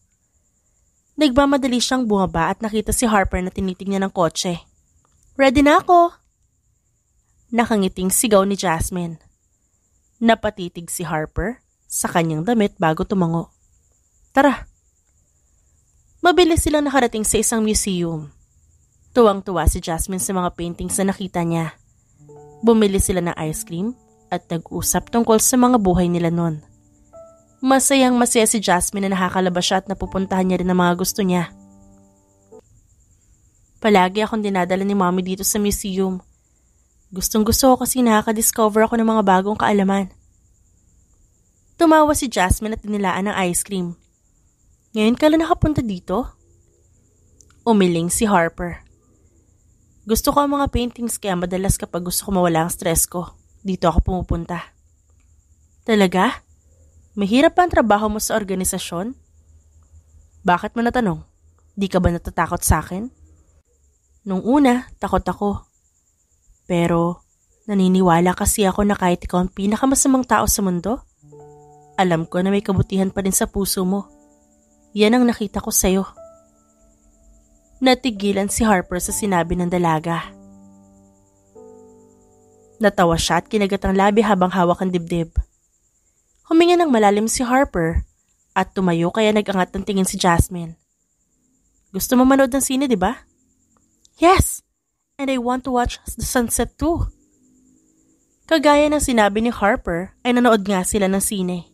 Nagmamadali siyang bumaba at nakita si Harper na tinitingnan ng kotse. Ready na ako! Nakangiting sigaw ni Jasmine. Napatitig si Harper sa kanyang damit bago tumango. Tara! Mabilis silang nakarating sa isang museum. Tuwang-tuwa si Jasmine sa mga paintings na nakita niya. Bumili sila ng ice cream at nag-usap tungkol sa mga buhay nila noon. Masayang-masaya si Jasmine na nakakalabas siya at napupuntahan niya rin ang mga gusto niya. Palagi akong dinadala ni Mommy dito sa museum. Gustong-gusto ko kasi nakaka-discover ako ng mga bagong kaalaman. Tumawa si Jasmine at dinilaan ng ice cream. Ngayon ka lang nakapunta dito? Umiling si Harper. Gusto ko ang mga paintings kaya madalas kapag gusto ko mawala ang stress ko, dito ako pumupunta. Talaga? Mahirap pa ang trabaho mo sa organisasyon? Bakit mo natanong? Di ka ba natatakot sa akin? Nung una, takot ako. Pero, naniniwala kasi ako na kahit ikaw ang pinakamasamang tao sa mundo, alam ko na may kabutihan pa rin sa puso mo. Yan ang nakita ko sa'yo. Natigilan si Harper sa sinabi ng dalaga. Natawa siya at kinagat ang labi habang hawak ang dibdib. Huminga ng malalim si Harper at tumayo kaya nag-angat ng tingin si Jasmine. Gusto mo manood ng sine, di ba? Yes! And I want to watch the sunset too. Kagaya ng sinabi ni Harper ay nanood nga sila ng sine.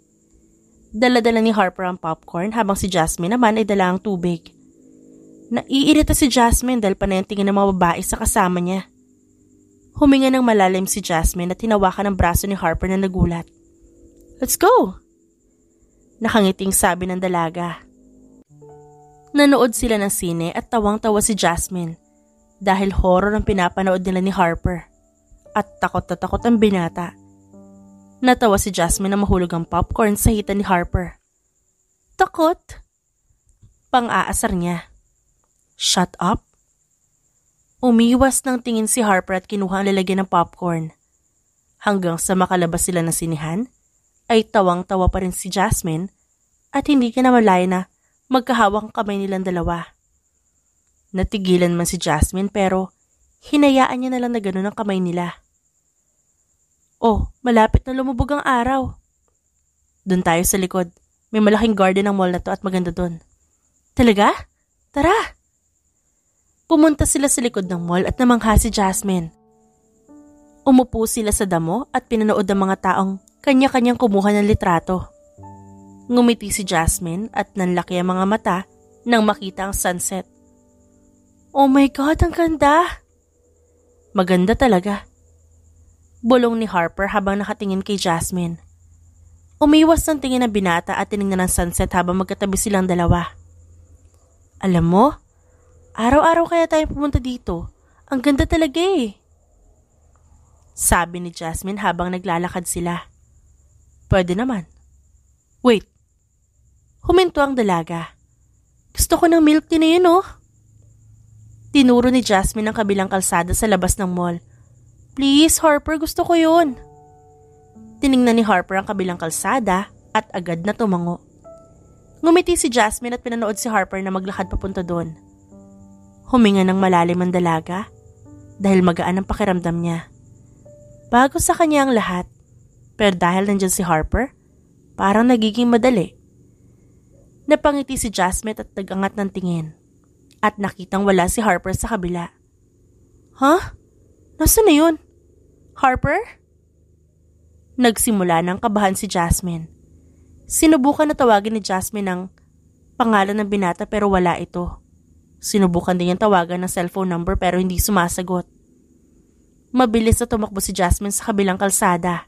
Dala-dala ni Harper ang popcorn habang si Jasmine naman ay dala ang tubig. Naiirita si Jasmine dahil panay ang tingin ng mga babae sa kasama niya. Huminga ng malalim si Jasmine at hinawakan ang braso ni Harper na nagulat. Let's go! Nakangiting sabi ng dalaga. Nanood sila ng sine at tawang-tawa si Jasmine dahil horror ang pinapanood nila ni Harper at takot na takot ang binata. Natawa si Jasmine na mahulog ang popcorn sa hita ni Harper. Takot? Pang-aasar niya. Shut up? Umiwas ng tingin si Harper at kinuha ang lalagyan ng popcorn. Hanggang sa makalabas sila ng sinihan, ay tawang-tawa pa rin si Jasmine at hindi ka na malaya na magkahawak ang kamay nilang dalawa. Natigilan man si Jasmine pero hinayaan niya na lang na gano'n ang kamay nila. Oh, malapit na lumubog ang araw. Doon tayo sa likod. May malaking garden ng mall na to at maganda doon. Talaga? Tara! Pumunta sila sa likod ng mall at namangha si Jasmine. Umupo sila sa damo at pinanood ang mga taong kanya-kanyang kumuha ng litrato. Ngumiti si Jasmine at nanlaki ang mga mata nang makita ang sunset. Oh my God, ang ganda! Maganda talaga. Bulong ni Harper habang nakatingin kay Jasmine. Umiwas ng tingin ng binata at tinignan ng sunset habang magkatabi silang dalawa. Alam mo, araw-araw kaya tayo pumunta dito. Ang ganda talaga eh. Sabi ni Jasmine habang naglalakad sila. Pwede naman. Wait. Huminto ang dalaga. Gusto ko ng milk tea na yun oh. Tinuro ni Jasmine ang kabilang kalsada sa labas ng mall. Please, Harper, gusto ko yun. Tiningnan ni Harper ang kabilang kalsada at agad na tumango. Ngumiti si Jasmine at pinanood si Harper na maglakad papunta doon. Huminga ng malalim ang dalaga dahil magaan ang pakiramdam niya. Bago sa kanya ang lahat, pero dahil nandyan si Harper, parang nagiging madali. Napangiti si Jasmine at nagangat ng tingin at nakitang wala si Harper sa kabila. Huh? Nasaan na yun? Harper? Nagsimula ng kabahan si Jasmine. Sinubukan na tawagin ni Jasmine ang pangalan ng binata pero wala ito. Sinubukan din niyang tawagan ng cellphone number pero hindi sumasagot. Mabilis na tumakbo si Jasmine sa kabilang kalsada.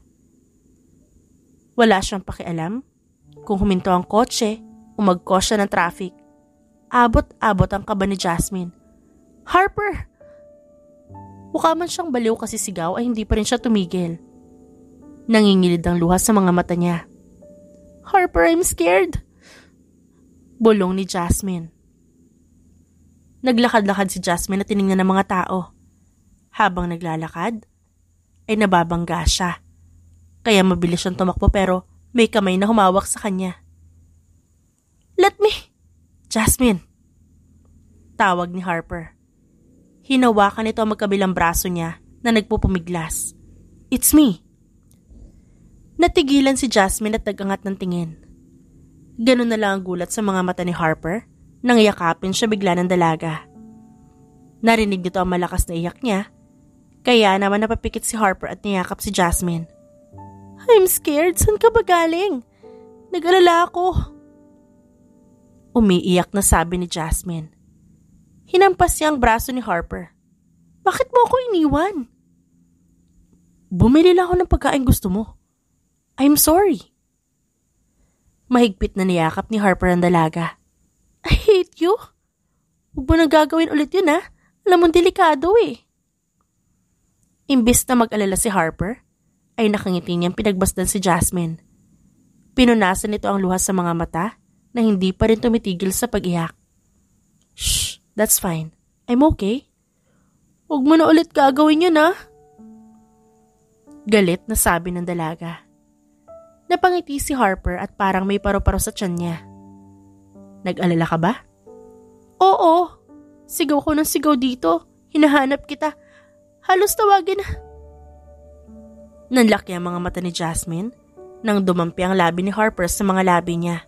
Wala siyang pakialam kung huminto ang kotse o mag-cause siya ng traffic. Abot-abot ang kaba ni Jasmine. Harper! Mukha man siyang baliw kasi sigaw ay hindi pa rin siya tumigil. Nangingilid ang luha sa mga mata niya. Harper, I'm scared! Bulong ni Jasmine. Naglakad-lakad si Jasmine at tiningnan ng mga tao. Habang naglalakad, ay nababangga siya. Kaya mabilis siyang tumakbo pero may kamay na humawak sa kanya. Let me! Jasmine! Tawag ni Harper. Hinawakan nito ang magkabilang braso niya na nagpupumiglas. It's me! Natigilan si Jasmine at nagangat ng tingin. Ganun na lang ang gulat sa mga mata ni Harper nang yakapin siya bigla ng dalaga. Narinig nito ang malakas na iyak niya, kaya naman napapikit si Harper at niyakap si Jasmine. I'm scared, saan ka ba galing? Nag-alala ako. Umiiyak na sabi ni Jasmine. Hinampas niya ang braso ni Harper. Bakit mo ako iniwan? Bumili lang ako ng pagkain gusto mo. I'm sorry. Mahigpit na niyakap ni Harper ang dalaga. I hate you. Huwag mo nang gagawin ulit yun ha. Alam mong delikado eh. Imbis na mag-alala si Harper, ay nakangiti niyang pinagbasdan si Jasmine. Pinunasan nito ang luha sa mga mata na hindi pa rin tumitigil sa pag-iyak. Shh, that's fine. I'm okay. Huwag mo na ulit gagawin yun ha. Galit na sabi ng dalaga. Napangiti si Harper at parang may paru-paro sa tiyan niya. Nag-alala ka ba? Oo. Sigaw ko ng sigaw dito. Hinahanap kita. Halos tawagin na. Nanlaki ang mga mata ni Jasmine nang dumampi ang labi ni Harper sa mga labi niya.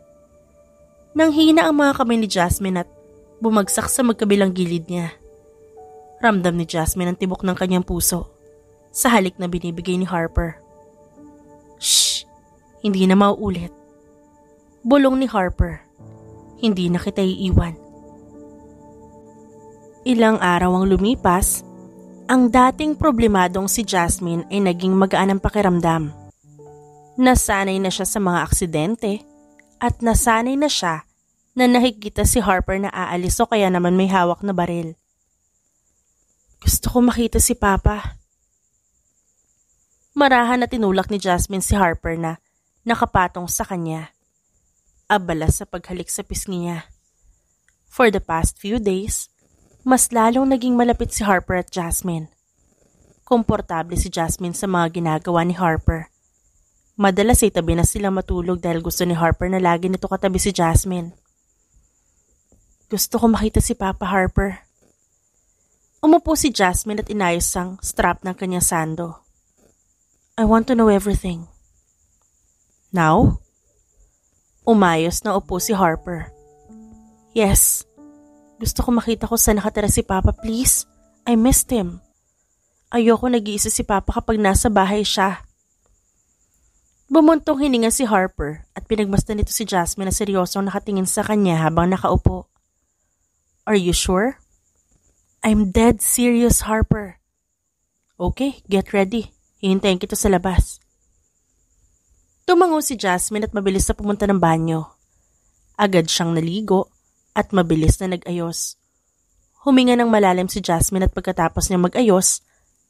Nang hina ang mga kamay ni Jasmine at bumagsak sa magkabilang gilid niya. Ramdam ni Jasmine ang tibok ng kanyang puso sa halik na binibigay ni Harper. Shh! Hindi na mauulit. Bulong ni Harper. Hindi na kita iiwan. Ilang araw ang lumipas, ang dating problemadong si Jasmine ay naging magaan ang pakiramdam. Nasanay na siya sa mga aksidente at nasanay na siya na nakikita si Harper na aalis o kaya naman may hawak na baril. Gusto ko makita si Papa. Marahan na tinulak ni Jasmine si Harper na nakapatong sa kanya. Abala sa paghalik sa pisngi niya. For the past few days, mas lalong naging malapit si Harper at Jasmine. Komportable si Jasmine sa mga ginagawa ni Harper. Madalas ay tabi na sila matulog dahil gusto ni Harper na lagi nito katabi si Jasmine. Gusto ko makita si Papa, Harper. Umupo si Jasmine at inayos ang strap ng kanyang sando. I want to know everything. Now? Umayos na upo si Harper. Yes. Gusto ko makita kung saan nakatira si Papa, please. I missed him. Ayoko nag-iisa si Papa kapag nasa bahay siya. Bumuntong hininga si Harper at pinagmasdan nito si Jasmine na seryosong nakatingin sa kanya habang nakaupo. Are you sure? I'm dead serious, Harper. Okay, get ready. Hihintayin kita sa labas. Tumango si Jasmine at mabilis na pumunta ng banyo. Agad siyang naligo at mabilis na nag-ayos. Huminga ng malalim si Jasmine at pagkatapos niya mag-ayos,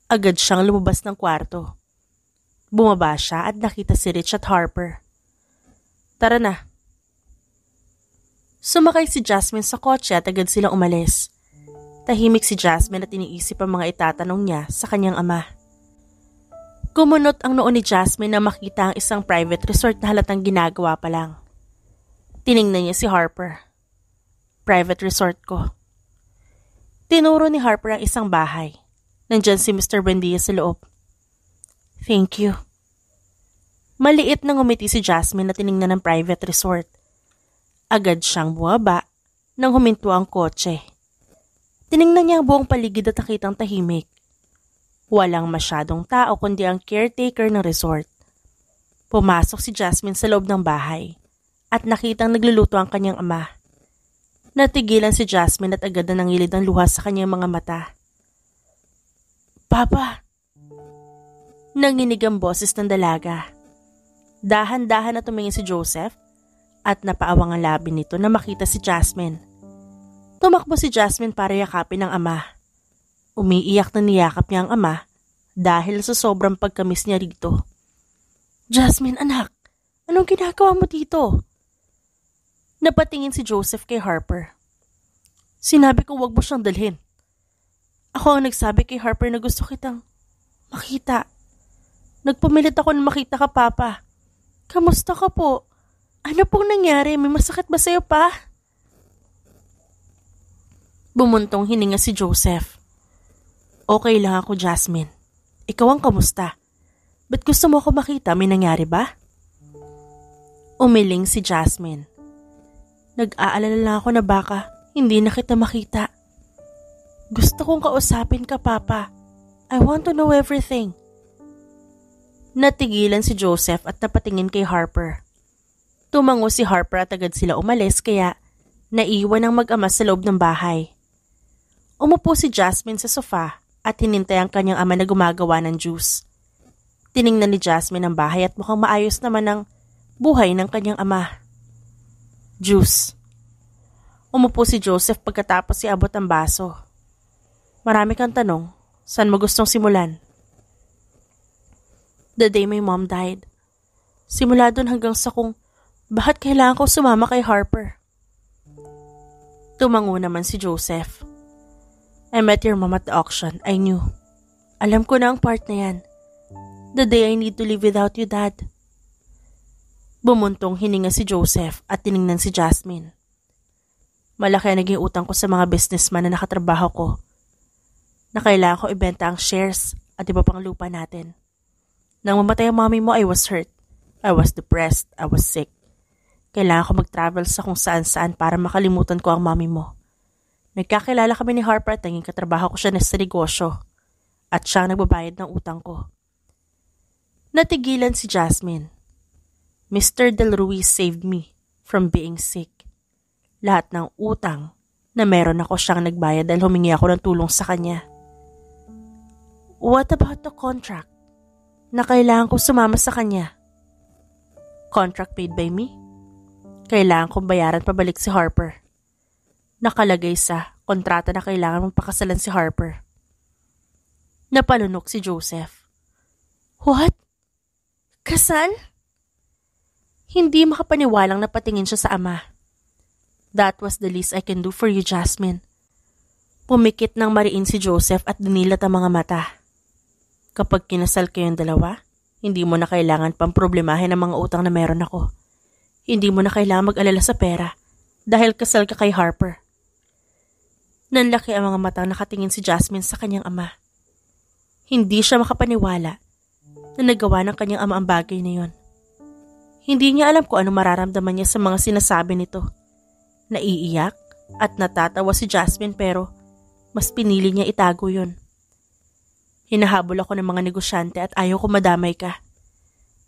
agad siyang lumabas ng kwarto. Bumaba siya at nakita si Rich at Harper. Tara na. Sumakay si Jasmine sa kotse at agad silang umalis. Tahimik si Jasmine at iniisip ang mga itatanong niya sa kanyang ama. Kumunot ang noo ni Jasmine na makita ang isang private resort na halatang ginagawa pa lang. Tiningnan niya si Harper. Private resort ko. Tinuro ni Harper ang isang bahay. Nandyan si Mr. Buendia sa loob. Thank you. Maliit nang ngumiti si Jasmine na tiningnan ng private resort. Agad siyang bumaba nang huminto ang kotse. Tiningnan niya ang buong paligid at nakitang tahimik. Walang masyadong tao kundi ang caretaker ng resort. Pumasok si Jasmine sa loob ng bahay at nakitang nagluluto ang kanyang ama. Natigilan si Jasmine at agad na nangilid ang luha sa kanyang mga mata. Papa! Nanginig ang boses ng dalaga. Dahan-dahan na tumingin si Joseph at napaawang ang labi nito na makita si Jasmine. Tumakbo si Jasmine para yakapin ang ama. Umiiyak na niyakap niya ang ama dahil sa sobrang pagkamis niya rito. Jasmine, anak, anong ginagawa mo dito? Napatingin si Joseph kay Harper. Sinabi ko wag mo siyang dalhin. Ako ang nagsabi kay Harper na gusto kitang makita. Nagpumilit ako na makita ka, Papa. Kamusta ka po? Ano pong nangyari? May masakit ba sa'yo pa? Bumuntong hininga si Joseph. Okay lang ako, Jasmine. Ikaw ang kamusta? Ba't gusto mo ako makita? May nangyari ba? Umiling si Jasmine. Nag-aalala lang ako na baka hindi na kita makita. Gusto kong kausapin ka, Papa. I want to know everything. Natigilan si Joseph at napatingin kay Harper. Tumango si Harper at agad sila umalis kaya naiwan ang mag-ama sa loob ng bahay. Umupo si Jasmine sa sofa at hinintay ang kanyang ama na gumagawa ng juice. Tiningnan ni Jasmine ang bahay at mukhang maayos naman ang buhay ng kanyang ama. Juice. Umupo si Joseph pagkatapos iabot ang baso. Marami kang tanong. Saan mo gustong simulan? The day my mom died. Simula doon hanggang sa kung bakit kailangan ko sumama kay Harper. Tumango naman si Joseph. I met your mom at the auction. I knew. Alam ko na ang part na yan. The day I need to live without you, Dad. Bumuntong hininga si Joseph at tiningnan si Jasmine. Malaki ang naging utang ko sa mga businessman na nakatrabaho ko. Na kailangan ko ibenta ang shares at iba pang lupa natin. Nang mamatay ang mommy mo, I was hurt. I was depressed. I was sick. Kailangan ko mag-travel sa kung saan-saan para makalimutan ko ang mommy mo. Nagkakilala kami ni Harper at naging katrabaho ko siya sa negosyo. At siya ang nagbabayad ng utang ko. Natigilan si Jasmine. Mr. Del Ruiz saved me from being sick. Lahat ng utang na meron ako siyang nagbayad dahil humingi ako ng tulong sa kanya. What about the contract? Na kailangan ko sumama sa kanya. Contract paid by me? Kailangan kong bayaran pabalik si Harper. Nakalagay sa kontrata na kailangan mong pakasalan si Harper. Napalunok si Joseph. What? Kasal? Hindi makapaniwalang napatingin siya sa ama. That was the least I can do for you, Jasmine. Pumikit ng mariin si Joseph at dinilat ang mga mata. Kapag kinasal kayong dalawa, hindi mo na kailangan pang problemahin ang mga utang na meron ako. Hindi mo na kailangan mag-alala sa pera dahil kasal ka kay Harper. Nanlaki ang mga matang nakatingin si Jasmine sa kanyang ama. Hindi siya makapaniwala na nagawa ng kanyang ama ang bagay na yon. Hindi niya alam kung ano mararamdaman niya sa mga sinasabi nito. Naiiyak at natatawa si Jasmine pero mas pinili niya itago yon. Hinahabol ako ng mga negosyante at ayaw ko madamay ka.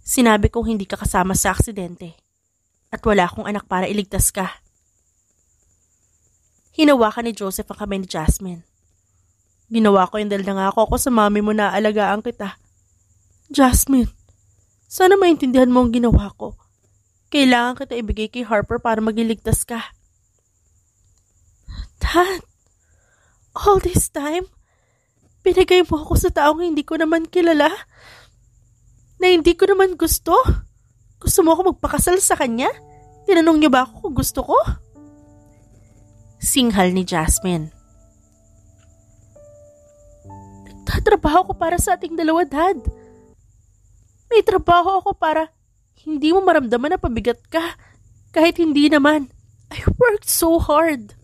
Sinabi kong hindi ka kasama sa aksidente at wala akong anak para iligtas ka. Hinawakan ni Joseph ang kamay ni Jasmine. Ginawa ko yung dahil nangako ako sa mami mo na aalagaan kita. Jasmine, sana maintindihan mo ang ginawa ko. Kailangan kita ibigay kay Harper para magiligtas ka. Dad, all this time, pinagay mo ako sa taong hindi ko naman kilala? Na hindi ko naman gusto? Gusto mo ako magpakasal sa kanya? Tinanong niyo ba ako kung gusto ko? Singhal ni Jasmine. Nagtatrabaho ko para sa ating dalawa, Dad. May trabaho ako para hindi mo maramdaman na pabigat ka. Kahit hindi naman. I worked so hard.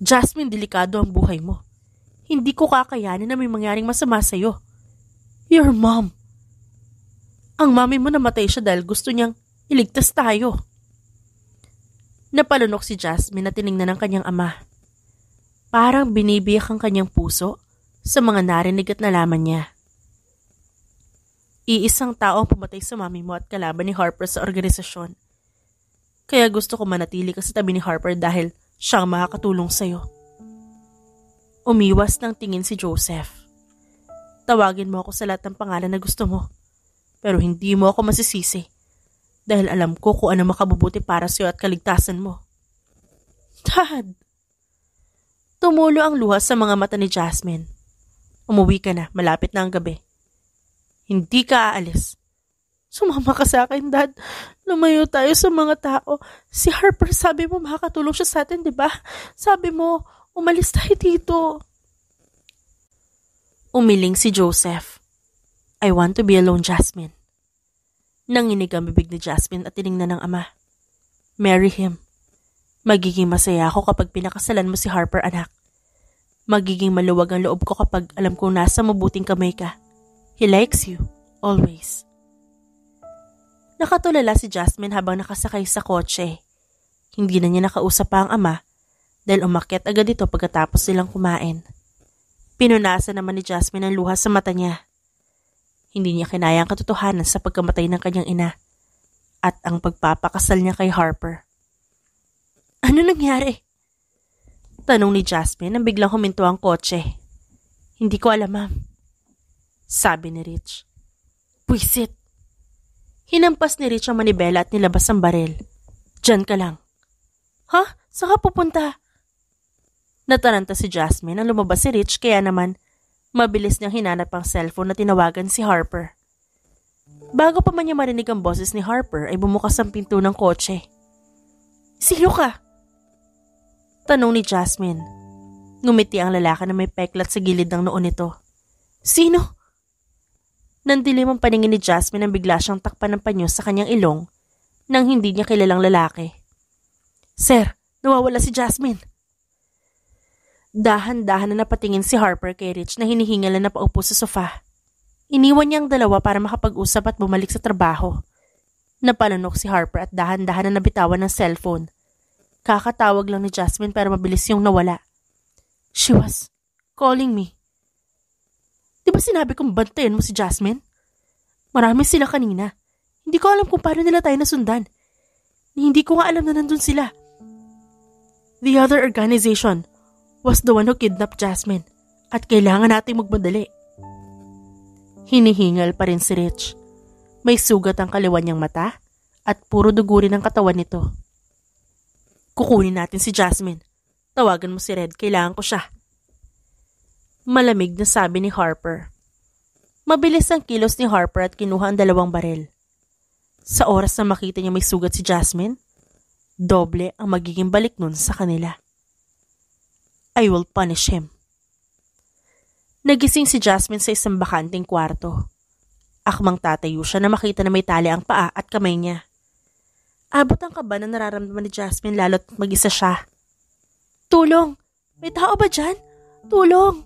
Jasmine, delikado ang buhay mo. Hindi ko kakayanin na may mangyaring masama sa'yo. Your mom. Ang mami mo namatay siya dahil gusto niyang iligtas tayo. Napalunok si Jasmine na tiningnan ng kanyang ama. Parang binibiyak ang kanyang puso sa mga narinig at nalaman niya. Iisang tao ang pumatay sa mami mo at kalaban ni Harper sa organisasyon. Kaya gusto ko manatili ka sa tabi ni Harper dahil siya ang makakatulong sa'yo. Umiwas ng tingin si Joseph. Tawagin mo ako sa lahat ng pangalan na gusto mo. Pero hindi mo ako masisisi dahil alam ko kung ano makabubuti para sa'yo at kaligtasan mo. Dad! Tumulo ang luha sa mga mata ni Jasmine. Umuwi ka na, malapit na ang gabi. Hindi ka aalis. Sumama ka sa akin, Dad. Lumayo tayo sa mga tao. Si Harper, sabi mo makakatulong siya sa atin, di ba? Sabi mo, umalis tayo dito. Umiling si Joseph. I want to be alone, Jasmine. Nanginig ang bibig ni Jasmine at tiningnan ng ama. Marry him. Magiging masaya ako kapag pinakasalan mo si Harper, anak. Magiging maluwag ang loob ko kapag alam kong nasa mabuting kamay ka. He likes you, always. Nakatulala si Jasmine habang nakasakay sa kotse. Hindi na niya nakausap pa ang ama dahil umakyat agad ito pagkatapos silang kumain. Pinunasan naman ni Jasmine ang luha sa mata niya. Hindi niya kinaya ang katotohanan sa pagkamatay ng kanyang ina at ang pagpapakasal niya kay Harper. Ano nangyari? Tanong ni Jasmine nang biglang huminto ang kotse. Hindi ko alam, ma'am. Sabi ni Rich. Puisit. Hinampas ni Rich ang manibela at nilabas ang baril. Diyan ka lang. Ha? Saan ka pupunta? Nataranta si Jasmine nang lumabas si Rich kaya naman mabilis niyang hinanap ang cellphone na tinawagan si Harper. Bago pa man niya marinig ang boses ni Harper ay bumukas ang pinto ng kotse. Sino ka? Tanong ni Jasmine. Ngumiti ang lalaki na may peklat sa gilid ng noo nito. Sino? Nandilim ang paningin ni Jasmine nang bigla siyang takpan ng panyo sa kanyang ilong nang hindi niya kilalang lalaki. Sir, nawawala si Jasmine. Dahan-dahan na napatingin si Harper kay Rich na hinihingal na napaupo sa sofa. Iniwan niya ang dalawa para makapag-usap at bumalik sa trabaho. Napalunok si Harper at dahan-dahan na nabitawan ng cellphone. Kakatawag lang ni Jasmine pero mabilis yung nawala. She was calling me. Di ba sinabi kong bantayan mo si Jasmine? Marami sila kanina. Hindi ko alam kung paano nila tayo nasundan. Hindi ko nga alam na nandun sila. The other organization was the one who kidnapped Jasmine at kailangan nating magmadali. Hinihingal pa rin si Rich. May sugat ang kaliwan niyang mata at puro dugo rin ang katawan nito. Kukunin natin si Jasmine. Tawagan mo si Red, kailangan ko siya. Malamig na sabi ni Harper. Mabilis ang kilos ni Harper at kinuha ang 2 baril. Sa oras na makita niya may sugat si Jasmine, doble ang magiging balik nun sa kanila. I will punish him. Nagising si Jasmine sa isang bakanting kwarto. Akmang tatayo siya na makita na may tali ang paa at kamay niya. Abot ang kaba na nararamdaman ni Jasmine lalo't mag-isa siya. Tulong! May tao ba dyan? Tulong!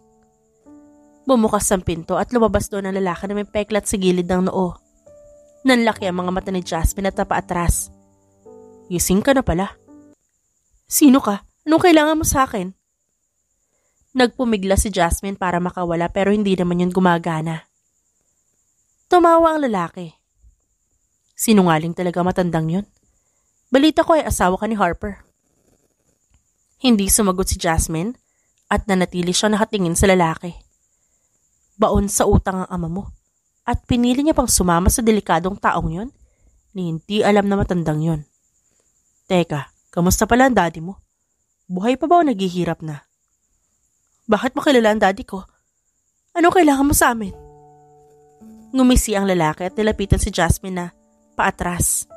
Bumukas ang pinto at lumabas doon ang lalaki na may peklat sa gilid ng noo. Nanlaki ang mga mata ni Jasmine at napaatras. Gising ka na pala. Sino ka? Anong kailangan mo sa akin? Nagpumigla si Jasmine para makawala pero hindi naman yun gumagana. Tumawa ang lalaki. Sinungaling talaga matandang yun. Balita ko ay asawa ka ni Harper. Hindi sumagot si Jasmine at nanatili siya nakatingin sa lalaki. Baon sa utang ang ama mo at pinili niya pang sumama sa delikadong taong yun ni hindi alam na matandang yun. Teka, kamusta pala ang daddy mo? Buhay pa ba o naghihirap na? Bakit mo kilala ang daddy ko? Anong kailangan mo sa amin? Ngumisi ang lalaki at nilapitan si Jasmine na paatras.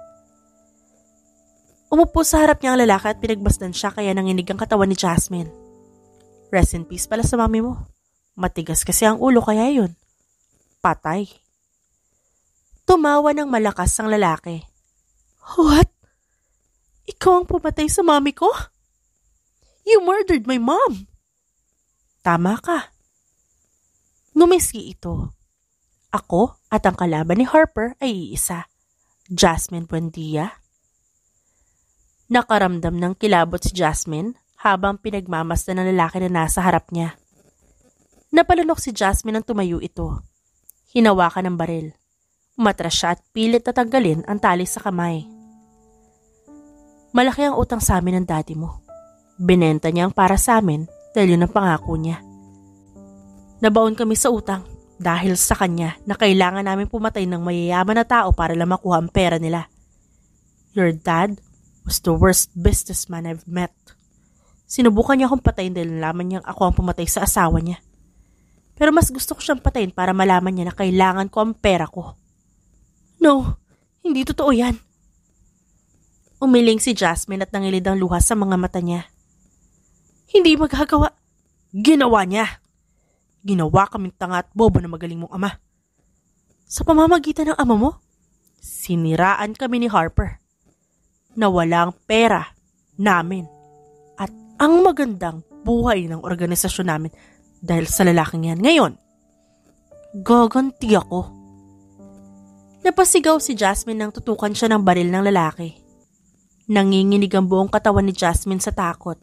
Umupo sa harap niya ang lalaki at pinagbasdan siya kaya nanginig ang katawan ni Jasmine. Rest in peace pala sa mami mo. Matigas kasi ang ulo kaya yun. Patay. Tumawa ng malakas ang lalaki. What? Ikaw ang pumatay sa mami ko? You murdered my mom. Tama ka. Ngumisi ito. Ako at ang kalaban ni Harper ay iisa. Jasmine Buendia. Nakaramdam ng kilabot si Jasmine habang pinagmamasdan ng lalaki na nasa harap niya. Napalunok si Jasmine nang tumayo ito. Hinawakan ng baril. Umatras siya at pilit na tanggalin ang tali sa kamay. Malaki ang utang sa amin ng daddy mo. Binenta niya ang para sa amin dahil yun ang pangako niya. Nabaon kami sa utang dahil sa kanya na kailangan namin pumatay ng mayayaman na tao para lang makuha ang pera nila. Your dad was the worst businessman I've met. Sinubukan niya akong patayin dahil nalaman niyang ako ang pumatay sa asawa niya. Pero mas gusto ko siyang patayin para malaman niya na kailangan ko ang pera ko. No, hindi totoo yan. Umiling si Jasmine at nangilid ang luha sa mga mata niya. Hindi magagawa. Ginawa niya. Ginawa kaming tanga at bobo na magaling mong ama. Sa pamamagitan ng ama mo, siniraan kami ni Harper. Nawala ang pera namin at ang magandang buhay ng organisasyon namin dahil sa lalaking yan. Ngayon, gaganti ako. Napasigaw si Jasmine nang tutukan siya ng baril ng lalaki. Nanginginig ang buong katawan ni Jasmine sa takot.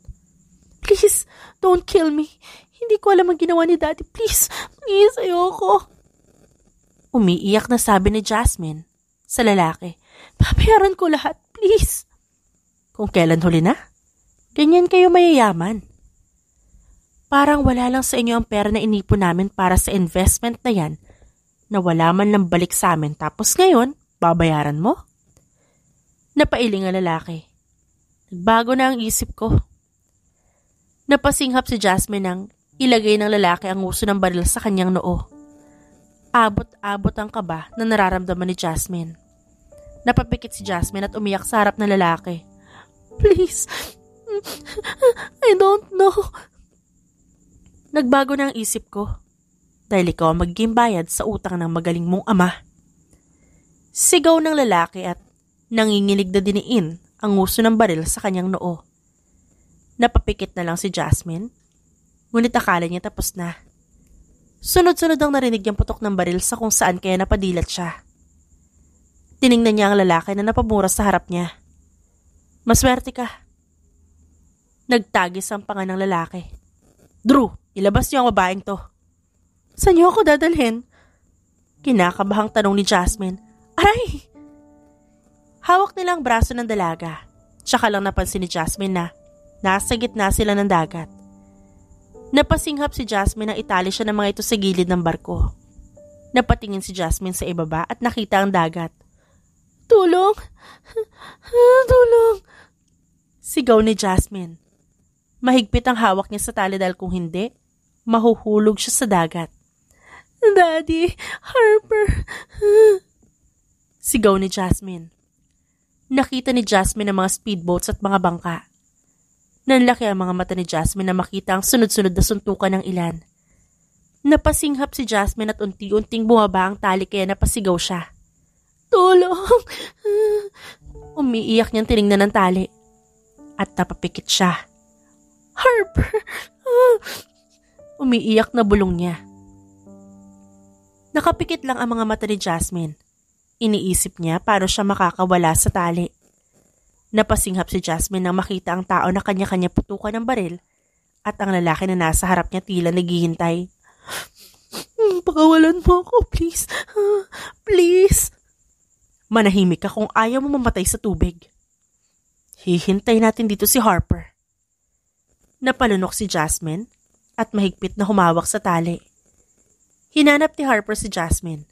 Please, don't kill me. Hindi ko alam ang ginawa ni Daddy. Please, please, ayoko. Umiiyak na sabi ni Jasmine sa lalaki. Babayaran ko lahat, please. Kung kailan huli na? Ganyan kayo mayayaman. Parang wala lang sa inyo ang pera na inipon namin para sa investment na yan na wala man lang balik sa amin tapos ngayon, babayaran mo? Napailing ang lalaki. Nagbago na ang isip ko. Napasinghap si Jasmine nang ilagay ng lalaki ang uso ng baril sa kanyang noo. Abot-abot ang kaba na nararamdaman ni Jasmine. Napapikit si Jasmine at umiyak sa harap ng lalaki. Please, I don't know. Nagbago na ang isip ko dahil ikaw ang magiging bayad sa utang ng magaling mong ama. Sigaw ng lalaki at nanginginig na diniin ang uso ng baril sa kanyang noo. Napapikit na lang si Jasmine, ngunit akala niya tapos na. Sunod-sunod ang narinig yung putok ng baril sa kung saan kaya napadilat siya. Tiningnan niya ang lalaki na napamura sa harap niya. Maswerte ka. Nagtagis ang panga ng lalaki. Drew, ilabas niyo ang babaeng to. Saan niyo ako dadalhin? Kinakabahang tanong ni Jasmine. Aray! Hawak nila ang braso ng dalaga. Tsaka lang napansin ni Jasmine na nasa gitna sila ng dagat. Napasinghap si Jasmine na itali siya ng mga ito sa gilid ng barko. Napatingin si Jasmine sa ibaba at nakita ang dagat. Tulong! Tulong! Sigaw ni Jasmine. Mahigpit ang hawak niya sa tali dahil kung hindi, mahuhulog siya sa dagat. Daddy! Harper! Sigaw ni Jasmine. Nakita ni Jasmine ang mga speedboats at mga bangka. Nanlaki ang mga mata ni Jasmine na makita ang sunod-sunod na suntukan ng ilan. Napasinghap si Jasmine at unti-unting bumaba ang tali kaya napasigaw siya. Tulong! Umiiyak niyang tiningnan ng tali. At napapikit siya. Harper! Umiiyak na bulong niya. Nakapikit lang ang mga mata ni Jasmine. Iniisip niya paano siya makakawala sa tali. Napasinghap si Jasmine nang makita ang tao na kanya-kanya putukan ng baril at ang lalaki na nasa harap niya tila naghihintay. Pakawalan mo ako, please. Please. Manahimik ka kung ayaw mo mamatay sa tubig. Hihintay natin dito si Harper. Napalunok si Jasmine at mahigpit na humawak sa tali. Hinanap ni Harper si Jasmine.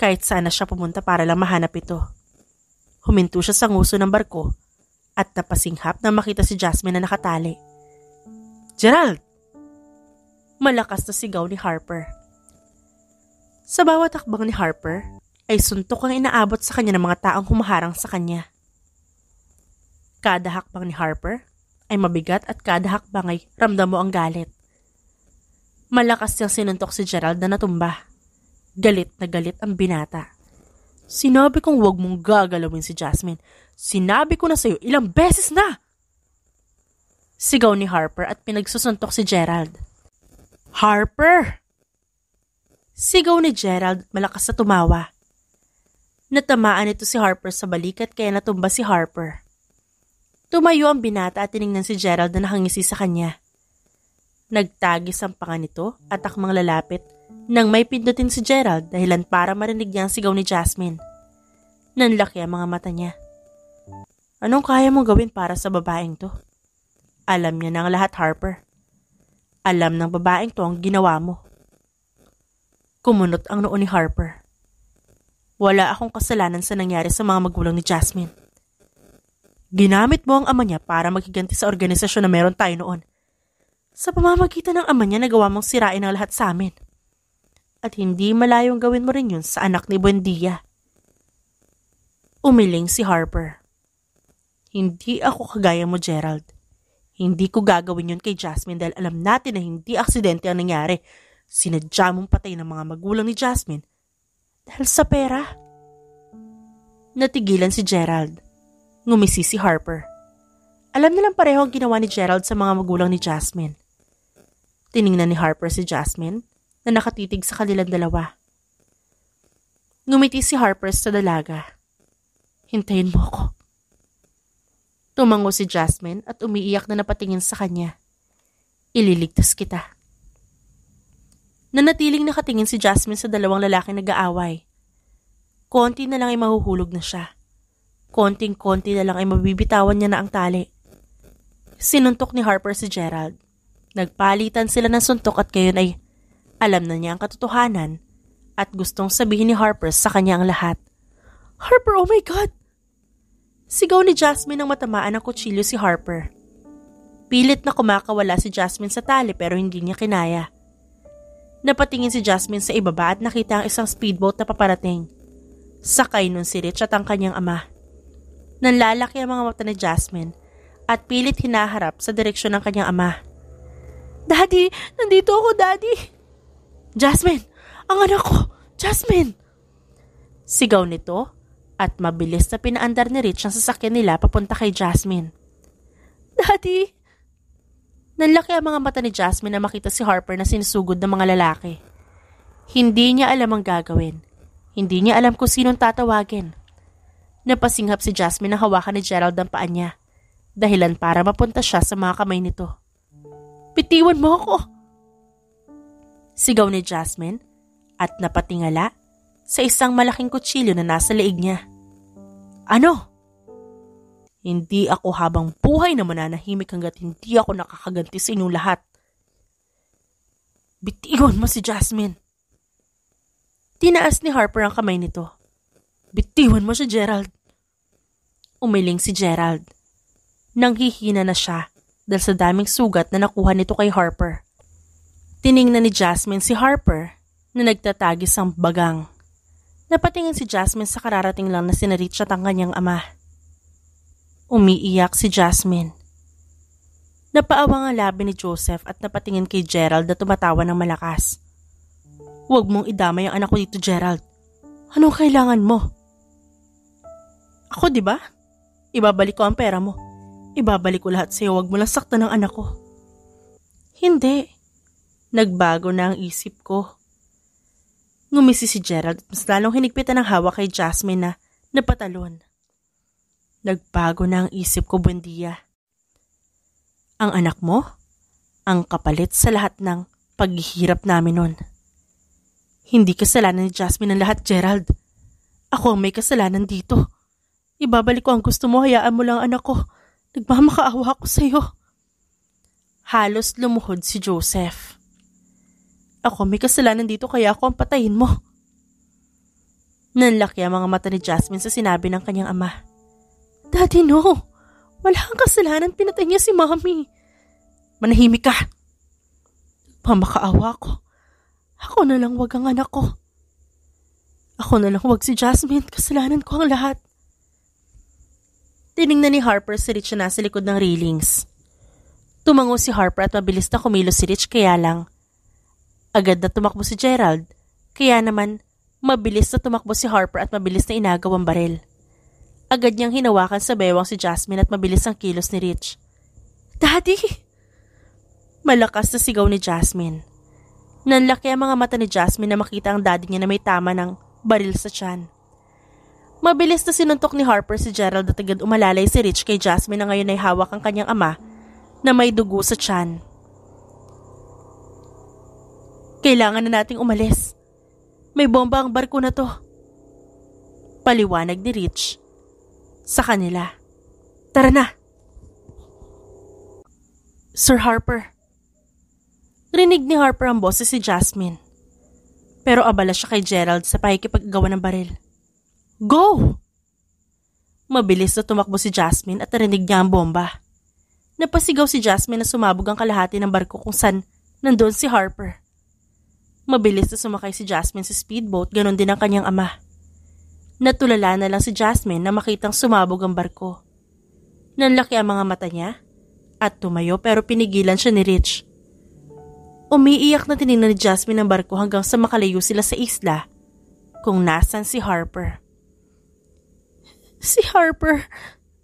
Kahit sana siya pumunta para lang mahanap ito. Huminto siya sa nguso ng barko at napasinghap na makita si Jasmine na nakatali. Gerald! Malakas na sigaw ni Harper. Sa bawat hakbang ni Harper ay suntok ang inaabot sa kanya ng mga taong humaharang sa kanya. Kada hakbang ni Harper ay mabigat at kada hakbang ay ramdam mo ang galit. Malakas niyang sinuntok si Gerald na natumba. Galit na galit ang binata. Sinabi kong huwag mong gagalawin si Jasmine. Sinabi ko na sa'yo ilang beses na! Sigaw ni Harper at pinagsusuntok si Gerald. Harper! Sigaw ni Gerald at malakas na tumawa. Natamaan ito si Harper sa balikat kaya natumba si Harper. Tumayo ang binata at tiningnan si Gerald na nakangisi sa kanya. Nagtagis ang panga nito at akmang lalapit nang may pindutin si Gerald dahilan para marinig niya ang sigaw ni Jasmine. Nanlaki ang mga mata niya. Anong kaya mong gawin para sa babaeng to? Alam niya na ang lahat, Harper. Alam ng babaeng to ang ginawa mo. Kumunot ang noo ni Harper. Wala akong kasalanan sa nangyari sa mga magulang ni Jasmine. Ginamit mo ang ama niya para maghiganti sa organisasyon na meron tayo noon. Sa pamamagitan ng ama niya, nagawa mong sirain ang lahat sa amin. At hindi malayong gawin mo rin yun sa anak ni Buendia. Umiling si Harper. Hindi ako kagaya mo, Gerald. Hindi ko gagawin yun kay Jasmine dahil alam natin na hindi aksidente ang nangyari. Sinadya mong patay ng mga magulang ni Jasmine dahil sa pera. Natigilan si Gerald. Ngumisi si Harper. Alam nilang pareho ang ginawa ni Gerald sa mga magulang ni Jasmine. Tiningnan ni Harper si Jasmine na nakatitig sa kanilang dalawa. Ngumiti si Harper sa dalaga. Hintayin mo ako. Tumango si Jasmine at umiiyak na napatingin sa kanya. Ililigtas kita. Nanatiling nakatingin si Jasmine sa dalawang lalaking nag-aaway. Konti na lang ay mahuhulog na siya. Konting-konti na lang ay mabibitawan niya na ang tali. Sinuntok ni Harper si Gerald. Nagpalitan sila ng suntok at gayon ay alam na niya ang katotohanan at gustong sabihin ni Harper sa kanya ang lahat. Harper, oh my God! Sigaw ni Jasmine nang matamaan ng kutsilyo si Harper. Pilit na kumakawala si Jasmine sa tali pero hindi niya kinaya. Napatingin si Jasmine sa ibaba at nakita ang isang speedboat na paparating. Sakay nun si Rich at ang kanyang ama. Nanlalaki ang mga mata ni Jasmine at pilit hinaharap sa direksyon ng kanyang ama. Daddy! Nandito ako, Daddy! Jasmine! Ang anak ko! Jasmine! Sigaw nito at mabilis na pinaandar ni Rich ang sasakyan nila papunta kay Jasmine. Daddy! Nanlaki ang mga mata ni Jasmine na makita si Harper na sinusugod ng mga lalaki. Hindi niya alam ang gagawin. Hindi niya alam kung sinong tatawagin. Napasinghap si Jasmine na hawakan ni Gerald ang paa niya, dahilan para mapunta siya sa mga kamay nito. Bitiwan mo ako! Sigaw ni Jasmine at napatingala sa isang malaking kutsilyo na nasa leeg niya. Ano? Hindi ako habang buhay na mananahimik hanggat hindi ako nakakaganti sa inyong lahat. Bitiwan mo si Jasmine. Tinaas ni Harper ang kamay nito. Bitiwan mo si Gerald. Umiling si Gerald. Nanghihina na siya dahil sa daming sugat na nakuha nito kay Harper. Tiningnan ni Jasmine si Harper na nagtatagis ang bagang. Napatingin si Jasmine sa kararating lang na sinareach at ang kanyang ama. Umiiyak si Jasmine. Napaawang ang labi ni Joseph at napatingin kay Gerald na tumatawa ng malakas. Huwag mong idamay ang anak ko dito, Gerald. Anong kailangan mo? Ako, di ba? Ibabalik ko ang pera mo. Ibabalik ko lahat sa'yo. Huwag mo lang saktan ang anak ko. Hindi. Nagbago na ang isip ko. Ngumisi si Gerald at mas lalong hinigpitan ng hawak kay Jasmine na napatalon. Nagbago na ang isip ko, Buendia. Ang anak mo? Ang kapalit sa lahat ng paghihirap namin nun. Hindi kasalanan ni Jasmine ang lahat, Gerald. Ako ang may kasalanan dito. Ibabalik ko ang gusto mo, hayaan mo lang anak ko. Nagmamakaawa ko sa'yo. Halos lumuhod si Joseph. Ako may kasalanan dito kaya ako ang patayin mo. Nanlaki ang mga mata ni Jasmine sa sinabi ng kanyang ama. Daddy, no. Wala kang kasalanan, pinatay niya si Mommy. Manahimik ka. Nagmamakaawa ko. Ako na lang wag ang anak ko. Ako na lang wag si Jasmine, kasalanan ko ang lahat. Tiningnan ni Harper si Rich na nasa likod ng railings. Tumango si Harper at mabilis na kumilos si Rich kaya lang. Agad na tumakbo si Gerald, kaya naman mabilis na tumakbo si Harper at mabilis na inagaw ang baril. Agad niyang hinawakan sa bewang si Jasmine at mabilis ang kilos ni Rich. Daddy! Malakas na sigaw ni Jasmine. Nanlaki ang mga mata ni Jasmine na makita ang daddy niya na may tama ng baril sa tiyan. Mabilis na sinuntok ni Harper si Gerald at agad umalalay si Rich kay Jasmine na ngayon ay hawak ang kanyang ama na may dugo sa tiyan. Kailangan na nating umalis. May bomba ang barko na to. Paliwanag ni Rich sa kanila. Tara na. Sir Harper. Rinig ni Harper ang boses si Jasmine. Pero abala siya kay Gerald sa pakikipaggawa ng baril. Go! Mabilis na tumakbo si Jasmine at narinig niya ang bomba. Napasigaw si Jasmine na sumabog ang kalahati ng barko kung saan nandoon si Harper. Mabilis na sumakay si Jasmine sa speedboat, ganon din ang kanyang ama. Natulala na lang si Jasmine na makitang sumabog ang barko. Nanlaki ang mga mata niya at tumayo pero pinigilan siya ni Rich. Umiiyak na tinignan ni Jasmine ang barko hanggang sa makalayo sila sa isla kung nasan si Harper. Si Harper!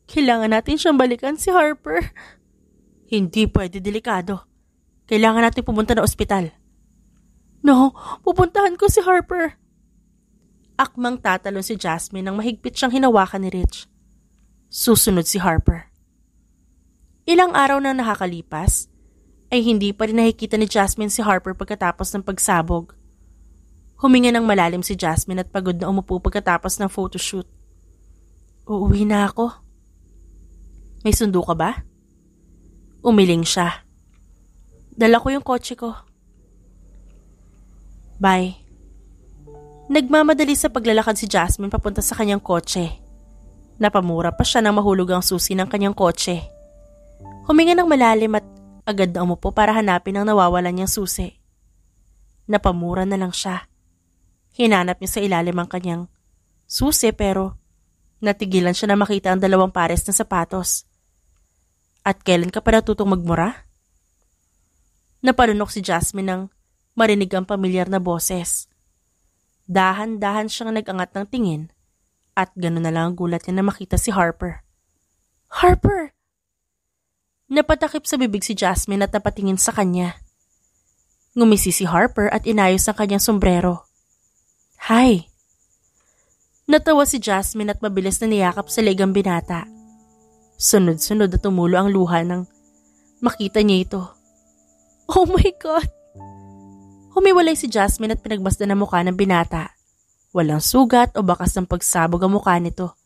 Kailangan natin siyang balikan, si Harper. Hindi pwede, delikado. Kailangan natin pumunta na ospital. No, pupuntahan ko si Harper. Akmang tatalon si Jasmine nang mahigpit siyang hinawakan ni Rich. Susunod si Harper. Ilang araw na nakakalipas, ay hindi pa rin nakikita ni Jasmine si Harper pagkatapos ng pagsabog. Huminga ng malalim si Jasmine at pagod na umupo pagkatapos ng photoshoot. Uuwi na ako. May sundo ka ba? Umiling siya. Dala ko yung kotse ko. Bye. Nagmamadali sa paglalakad si Jasmine papunta sa kanyang kotse. Napamura pa siya nang mahulog ang susi ng kanyang kotse. Huminga ng malalim at agad na umupo para hanapin ang nawawalan niyang susi. Napamura na lang siya. Hinanap niya sa ilalim ang kanyang susi pero natigilan siya na makita ang 2 pares na sapatos. At kailan ka pa natutong magmura? Napalunok si Jasmine nang marinig ang pamilyar na boses. Dahan-dahan siyang nag-angat ng tingin at gano'n na lang ang gulat niya na makita si Harper. Harper! Napatakip sa bibig si Jasmine at napatingin sa kanya. Ngumisi si Harper at inayos ang kanyang sombrero. Hi! Natawa si Jasmine at mabilis na niyakap sa leeg ang binata. Sunod-sunod na tumulo ang luha nang makita niya ito. Oh my God! Humiwalay si Jasmine at pinagmasdan ang mukha ng binata. Walang sugat o bakas ng pagsabog ang mukha nito.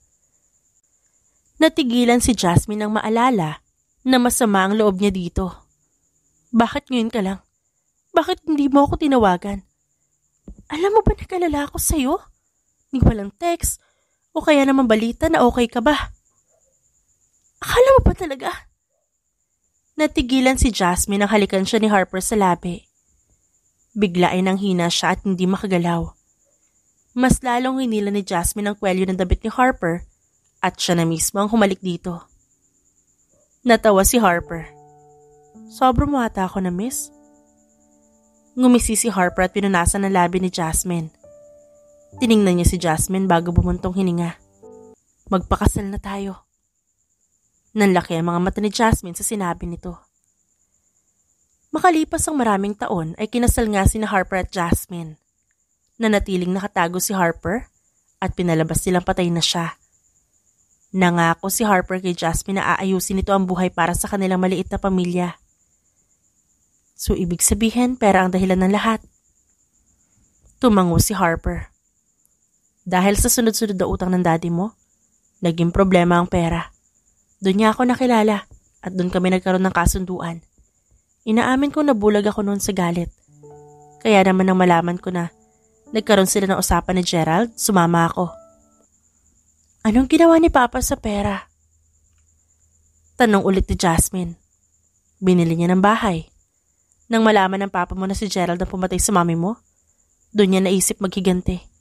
Natigilan si Jasmine nang maalala na masama ang loob niya dito. Bakit ngayon ka lang? Bakit hindi mo ako tinawagan? Alam mo ba nag-alala ako sa'yo? Ni walang text o kaya naman balita na okay ka ba? Akala mo ba talaga? Natigilan si Jasmine nang halikan siya ni Harper sa labi. Bigla ay nanghina siya at hindi makagalaw. Mas lalong hinila ni Jasmine ang kwelyo ng damit ni Harper at siya na mismo ang humalik dito. Natawa si Harper. Sobrang mo ata ako na miss. Ngumisi si Harper at pinunasan ang labi ni Jasmine. Tiningnan niya si Jasmine bago bumuntong hininga. Magpakasal na tayo. Nanlaki ang mga mata ni Jasmine sa sinabi nito. Makalipas ang maraming taon ay kinasal nga sina Harper at Jasmine. Nanatiling nakatago si Harper at pinalabas nilang patay na siya. Nangako si Harper kay Jasmine na aayusin nito ang buhay para sa kanilang maliit na pamilya. So ibig sabihin pera ang dahilan ng lahat. Tumango si Harper. Dahil sa sunod-sunod na utang ng daddy mo, naging problema ang pera. Doon niya ako nakilala at doon kami nagkaroon ng kasunduan. Inaamin kong nabulag ako noon sa galit. Kaya naman nang malaman ko na nagkaroon sila ng usapan ni Gerald, sumama ako. Anong ginawa ni Papa sa pera? Tanong ulit ni Jasmine. Binili niya ng bahay. Nang malaman ng Papa mo na si Gerald ang pumatay sa mami mo, doon niya naisip maghiganti.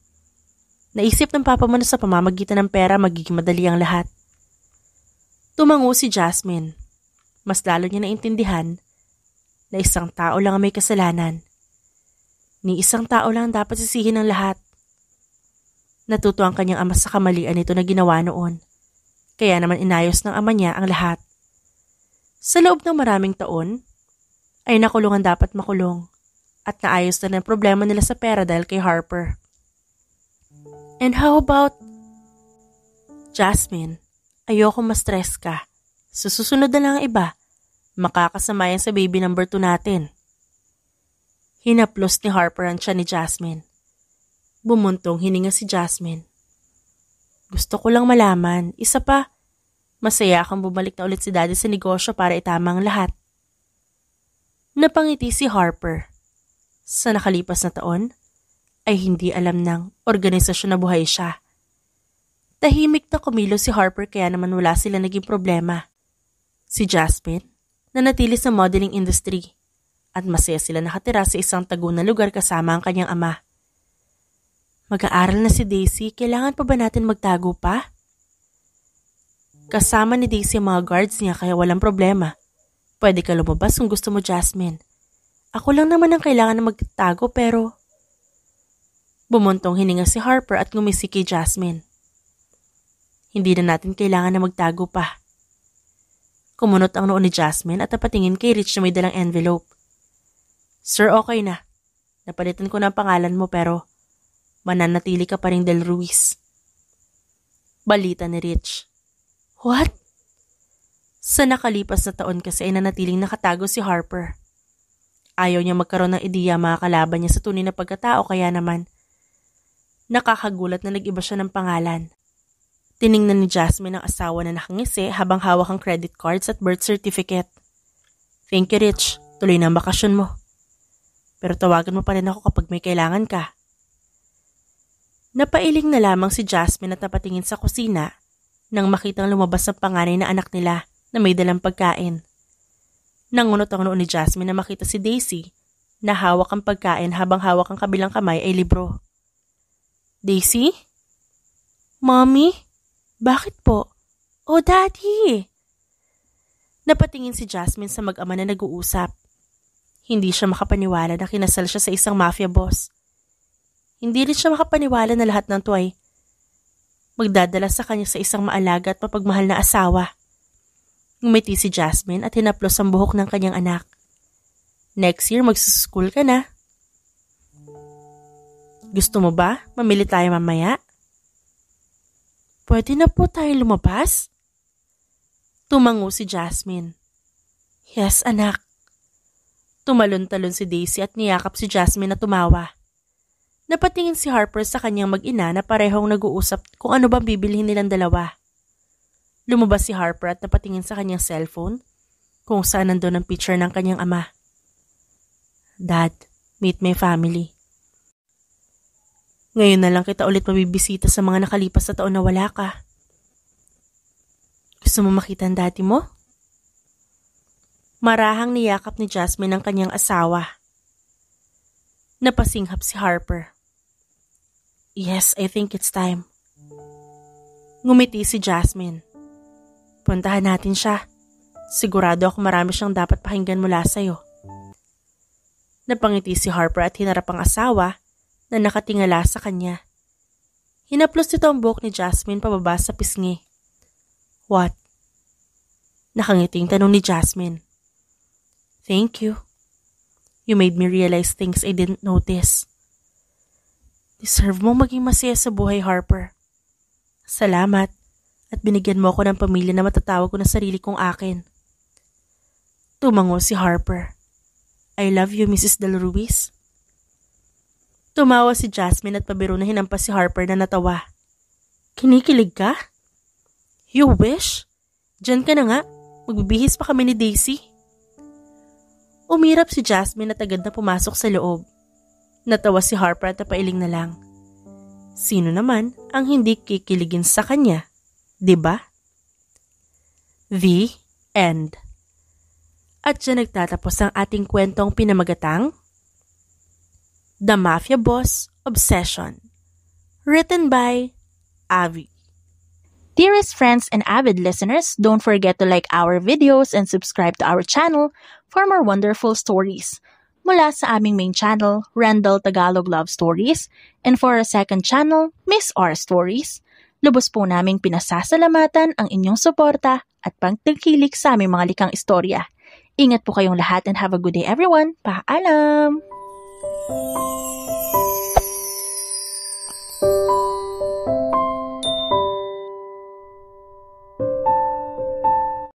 Naisip ng Papa mo na sa pamamagitan ng pera magiging madali ang lahat. Tumango si Jasmine. Mas lalo niya naintindihan na isang tao lang ang may kasalanan. Ni isang tao lang dapat sisihin ng lahat. Natuto ang kanyang ama sa kamalian nito na ginawa noon. Kaya naman inayos ng ama niya ang lahat. Sa loob ng maraming taon, ay nakulungan dapat makulong at naayos na ng problema nila sa pera dahil kay Harper. And how about Jasmine? Ayoko ma-stress ka. Sa susunod na lang ang iba, makakasama yan sa baby number 2 natin. Hinaplos ni Harper ang tiyan ni Jasmine. Bumuntong hininga si Jasmine. Gusto ko lang malaman, isa pa, masaya akong bumalik na ulit si Daddy sa negosyo para itama ang lahat. Napangiti si Harper. Sa nakalipas na taon, ay hindi alam ng organisasyon na buhay siya. Tahimik na kumilo si Harper kaya naman wala sila naging problema. Si Jasmine, nanatili sa modeling industry at masaya sila nakatira sa isang tago na lugar kasama ang kanyang ama. Mag-aaral na si Daisy, kailangan pa ba natin magtago pa? Kasama ni Daisy ang mga guards niya kaya walang problema. Pwede ka lumabas kung gusto mo, Jasmine. Ako lang naman ang kailangan na magtago pero... Bumuntong hininga si Harper at ngumisi kay Jasmine. Hindi na natin kailangan na magtago pa. Kumunot ang noo ni Jasmine at napatingin kay Rich na may dalang envelope. Sir, okay na. Napalitan ko na ang pangalan mo pero mananatili ka pa rin Del Ruiz. Balita ni Rich. What? Sa nakalipas na taon kasi ay nanatiling nakatago si Harper. Ayaw niya magkaroon ng ideya mga kalaban niya sa tunay na pagkatao kaya naman nakakagulat na nag-iba siya ng pangalan. Tiningnan ni Jasmine ang asawa na nakangisi habang hawak ang credit cards at birth certificate. Thank you, Rich. Tuloy na ang bakasyon mo. Pero tawagan mo pa rin ako kapag may kailangan ka. Napailing na lamang si Jasmine at napatingin sa kusina nang makitang lumabas ang panganay na anak nila na may dalang pagkain. Nangunot ang noo ni Jasmine na makita si Daisy na hawak ang pagkain habang hawak ang kabilang kamay ay libro. Daisy? Mommy? Bakit po? Oh, Daddy! Napatingin si Jasmine sa mag-ama na nag-uusap. Hindi siya makapaniwala na kinasal siya sa isang mafia boss. Hindi rin siya makapaniwala na lahat ng to ay magdadala sa kanya sa isang maalaga at mapagmahal na asawa. Ngumiti si Jasmine at hinaplos ang buhok ng kanyang anak. Next year magsuschool ka na. Gusto mo ba? Mamili tayo mamaya? Pwede na po tayo lumabas? Tumango si Jasmine. Yes, anak. Tumalon-talon si Daisy at niyakap si Jasmine na tumawa. Napatingin si Harper sa kanyang mag-ina na parehong nag-uusap kung ano bang bibilhin nilang dalawa. Lumabas si Harper at napatingin sa kanyang cellphone kung saan nandun ang picture ng kanyang ama. Dad, meet my family. Ngayon na lang kita ulit mabibisita sa mga nakalipas na taon na wala ka. Gusto mo makita ang daddy mo? Marahang niyakap ni Jasmine ang kanyang asawa. Napasinghap si Harper. Yes, I think it's time. Ngumiti si Jasmine. Puntahan natin siya. Sigurado ako marami siyang dapat pakinggan mula sa'yo. Napangiti si Harper at hinarap ang asawa na nakatingala sa kanya. Hinaplos nito ang buhok ni Jasmine pababa sa pisngi. What? Nakangiting tanong ni Jasmine. Thank you. You made me realize things I didn't notice. Deserve mo maging masaya sa buhay, Harper. Salamat at binigyan mo ako ng pamilya na matatawag ko na sarili kong akin. Tumango si Harper. I love you, Mrs. Del Ruiz. Tumawa si Jasmine at pabiro na hinampas si Harper na natawa. Kinikilig ka? You wish? Diyan ka na nga. Magbibihis pa kami ni Daisy. Umirap si Jasmine at agad na pumasok sa loob. Natawa si Harper at napailing na lang. Sino naman ang hindi kikiligin sa kanya? 'Di ba? The end. At dyan nagtatapos ang ating kwentong pinamagatang The Mafia Boss Obsession. Written by Avi. Dearest friends and avid listeners, don't forget to like our videos and subscribe to our channel for more wonderful stories. Mula sa aming main channel, Randall Tagalog Love Stories, and for our second channel, Miss R Stories, lubos po naming pinasasalamatan ang inyong suporta at pagtangkilik sa aming mga likang istorya. Ingat po kayong lahat and have a good day everyone. Paalam!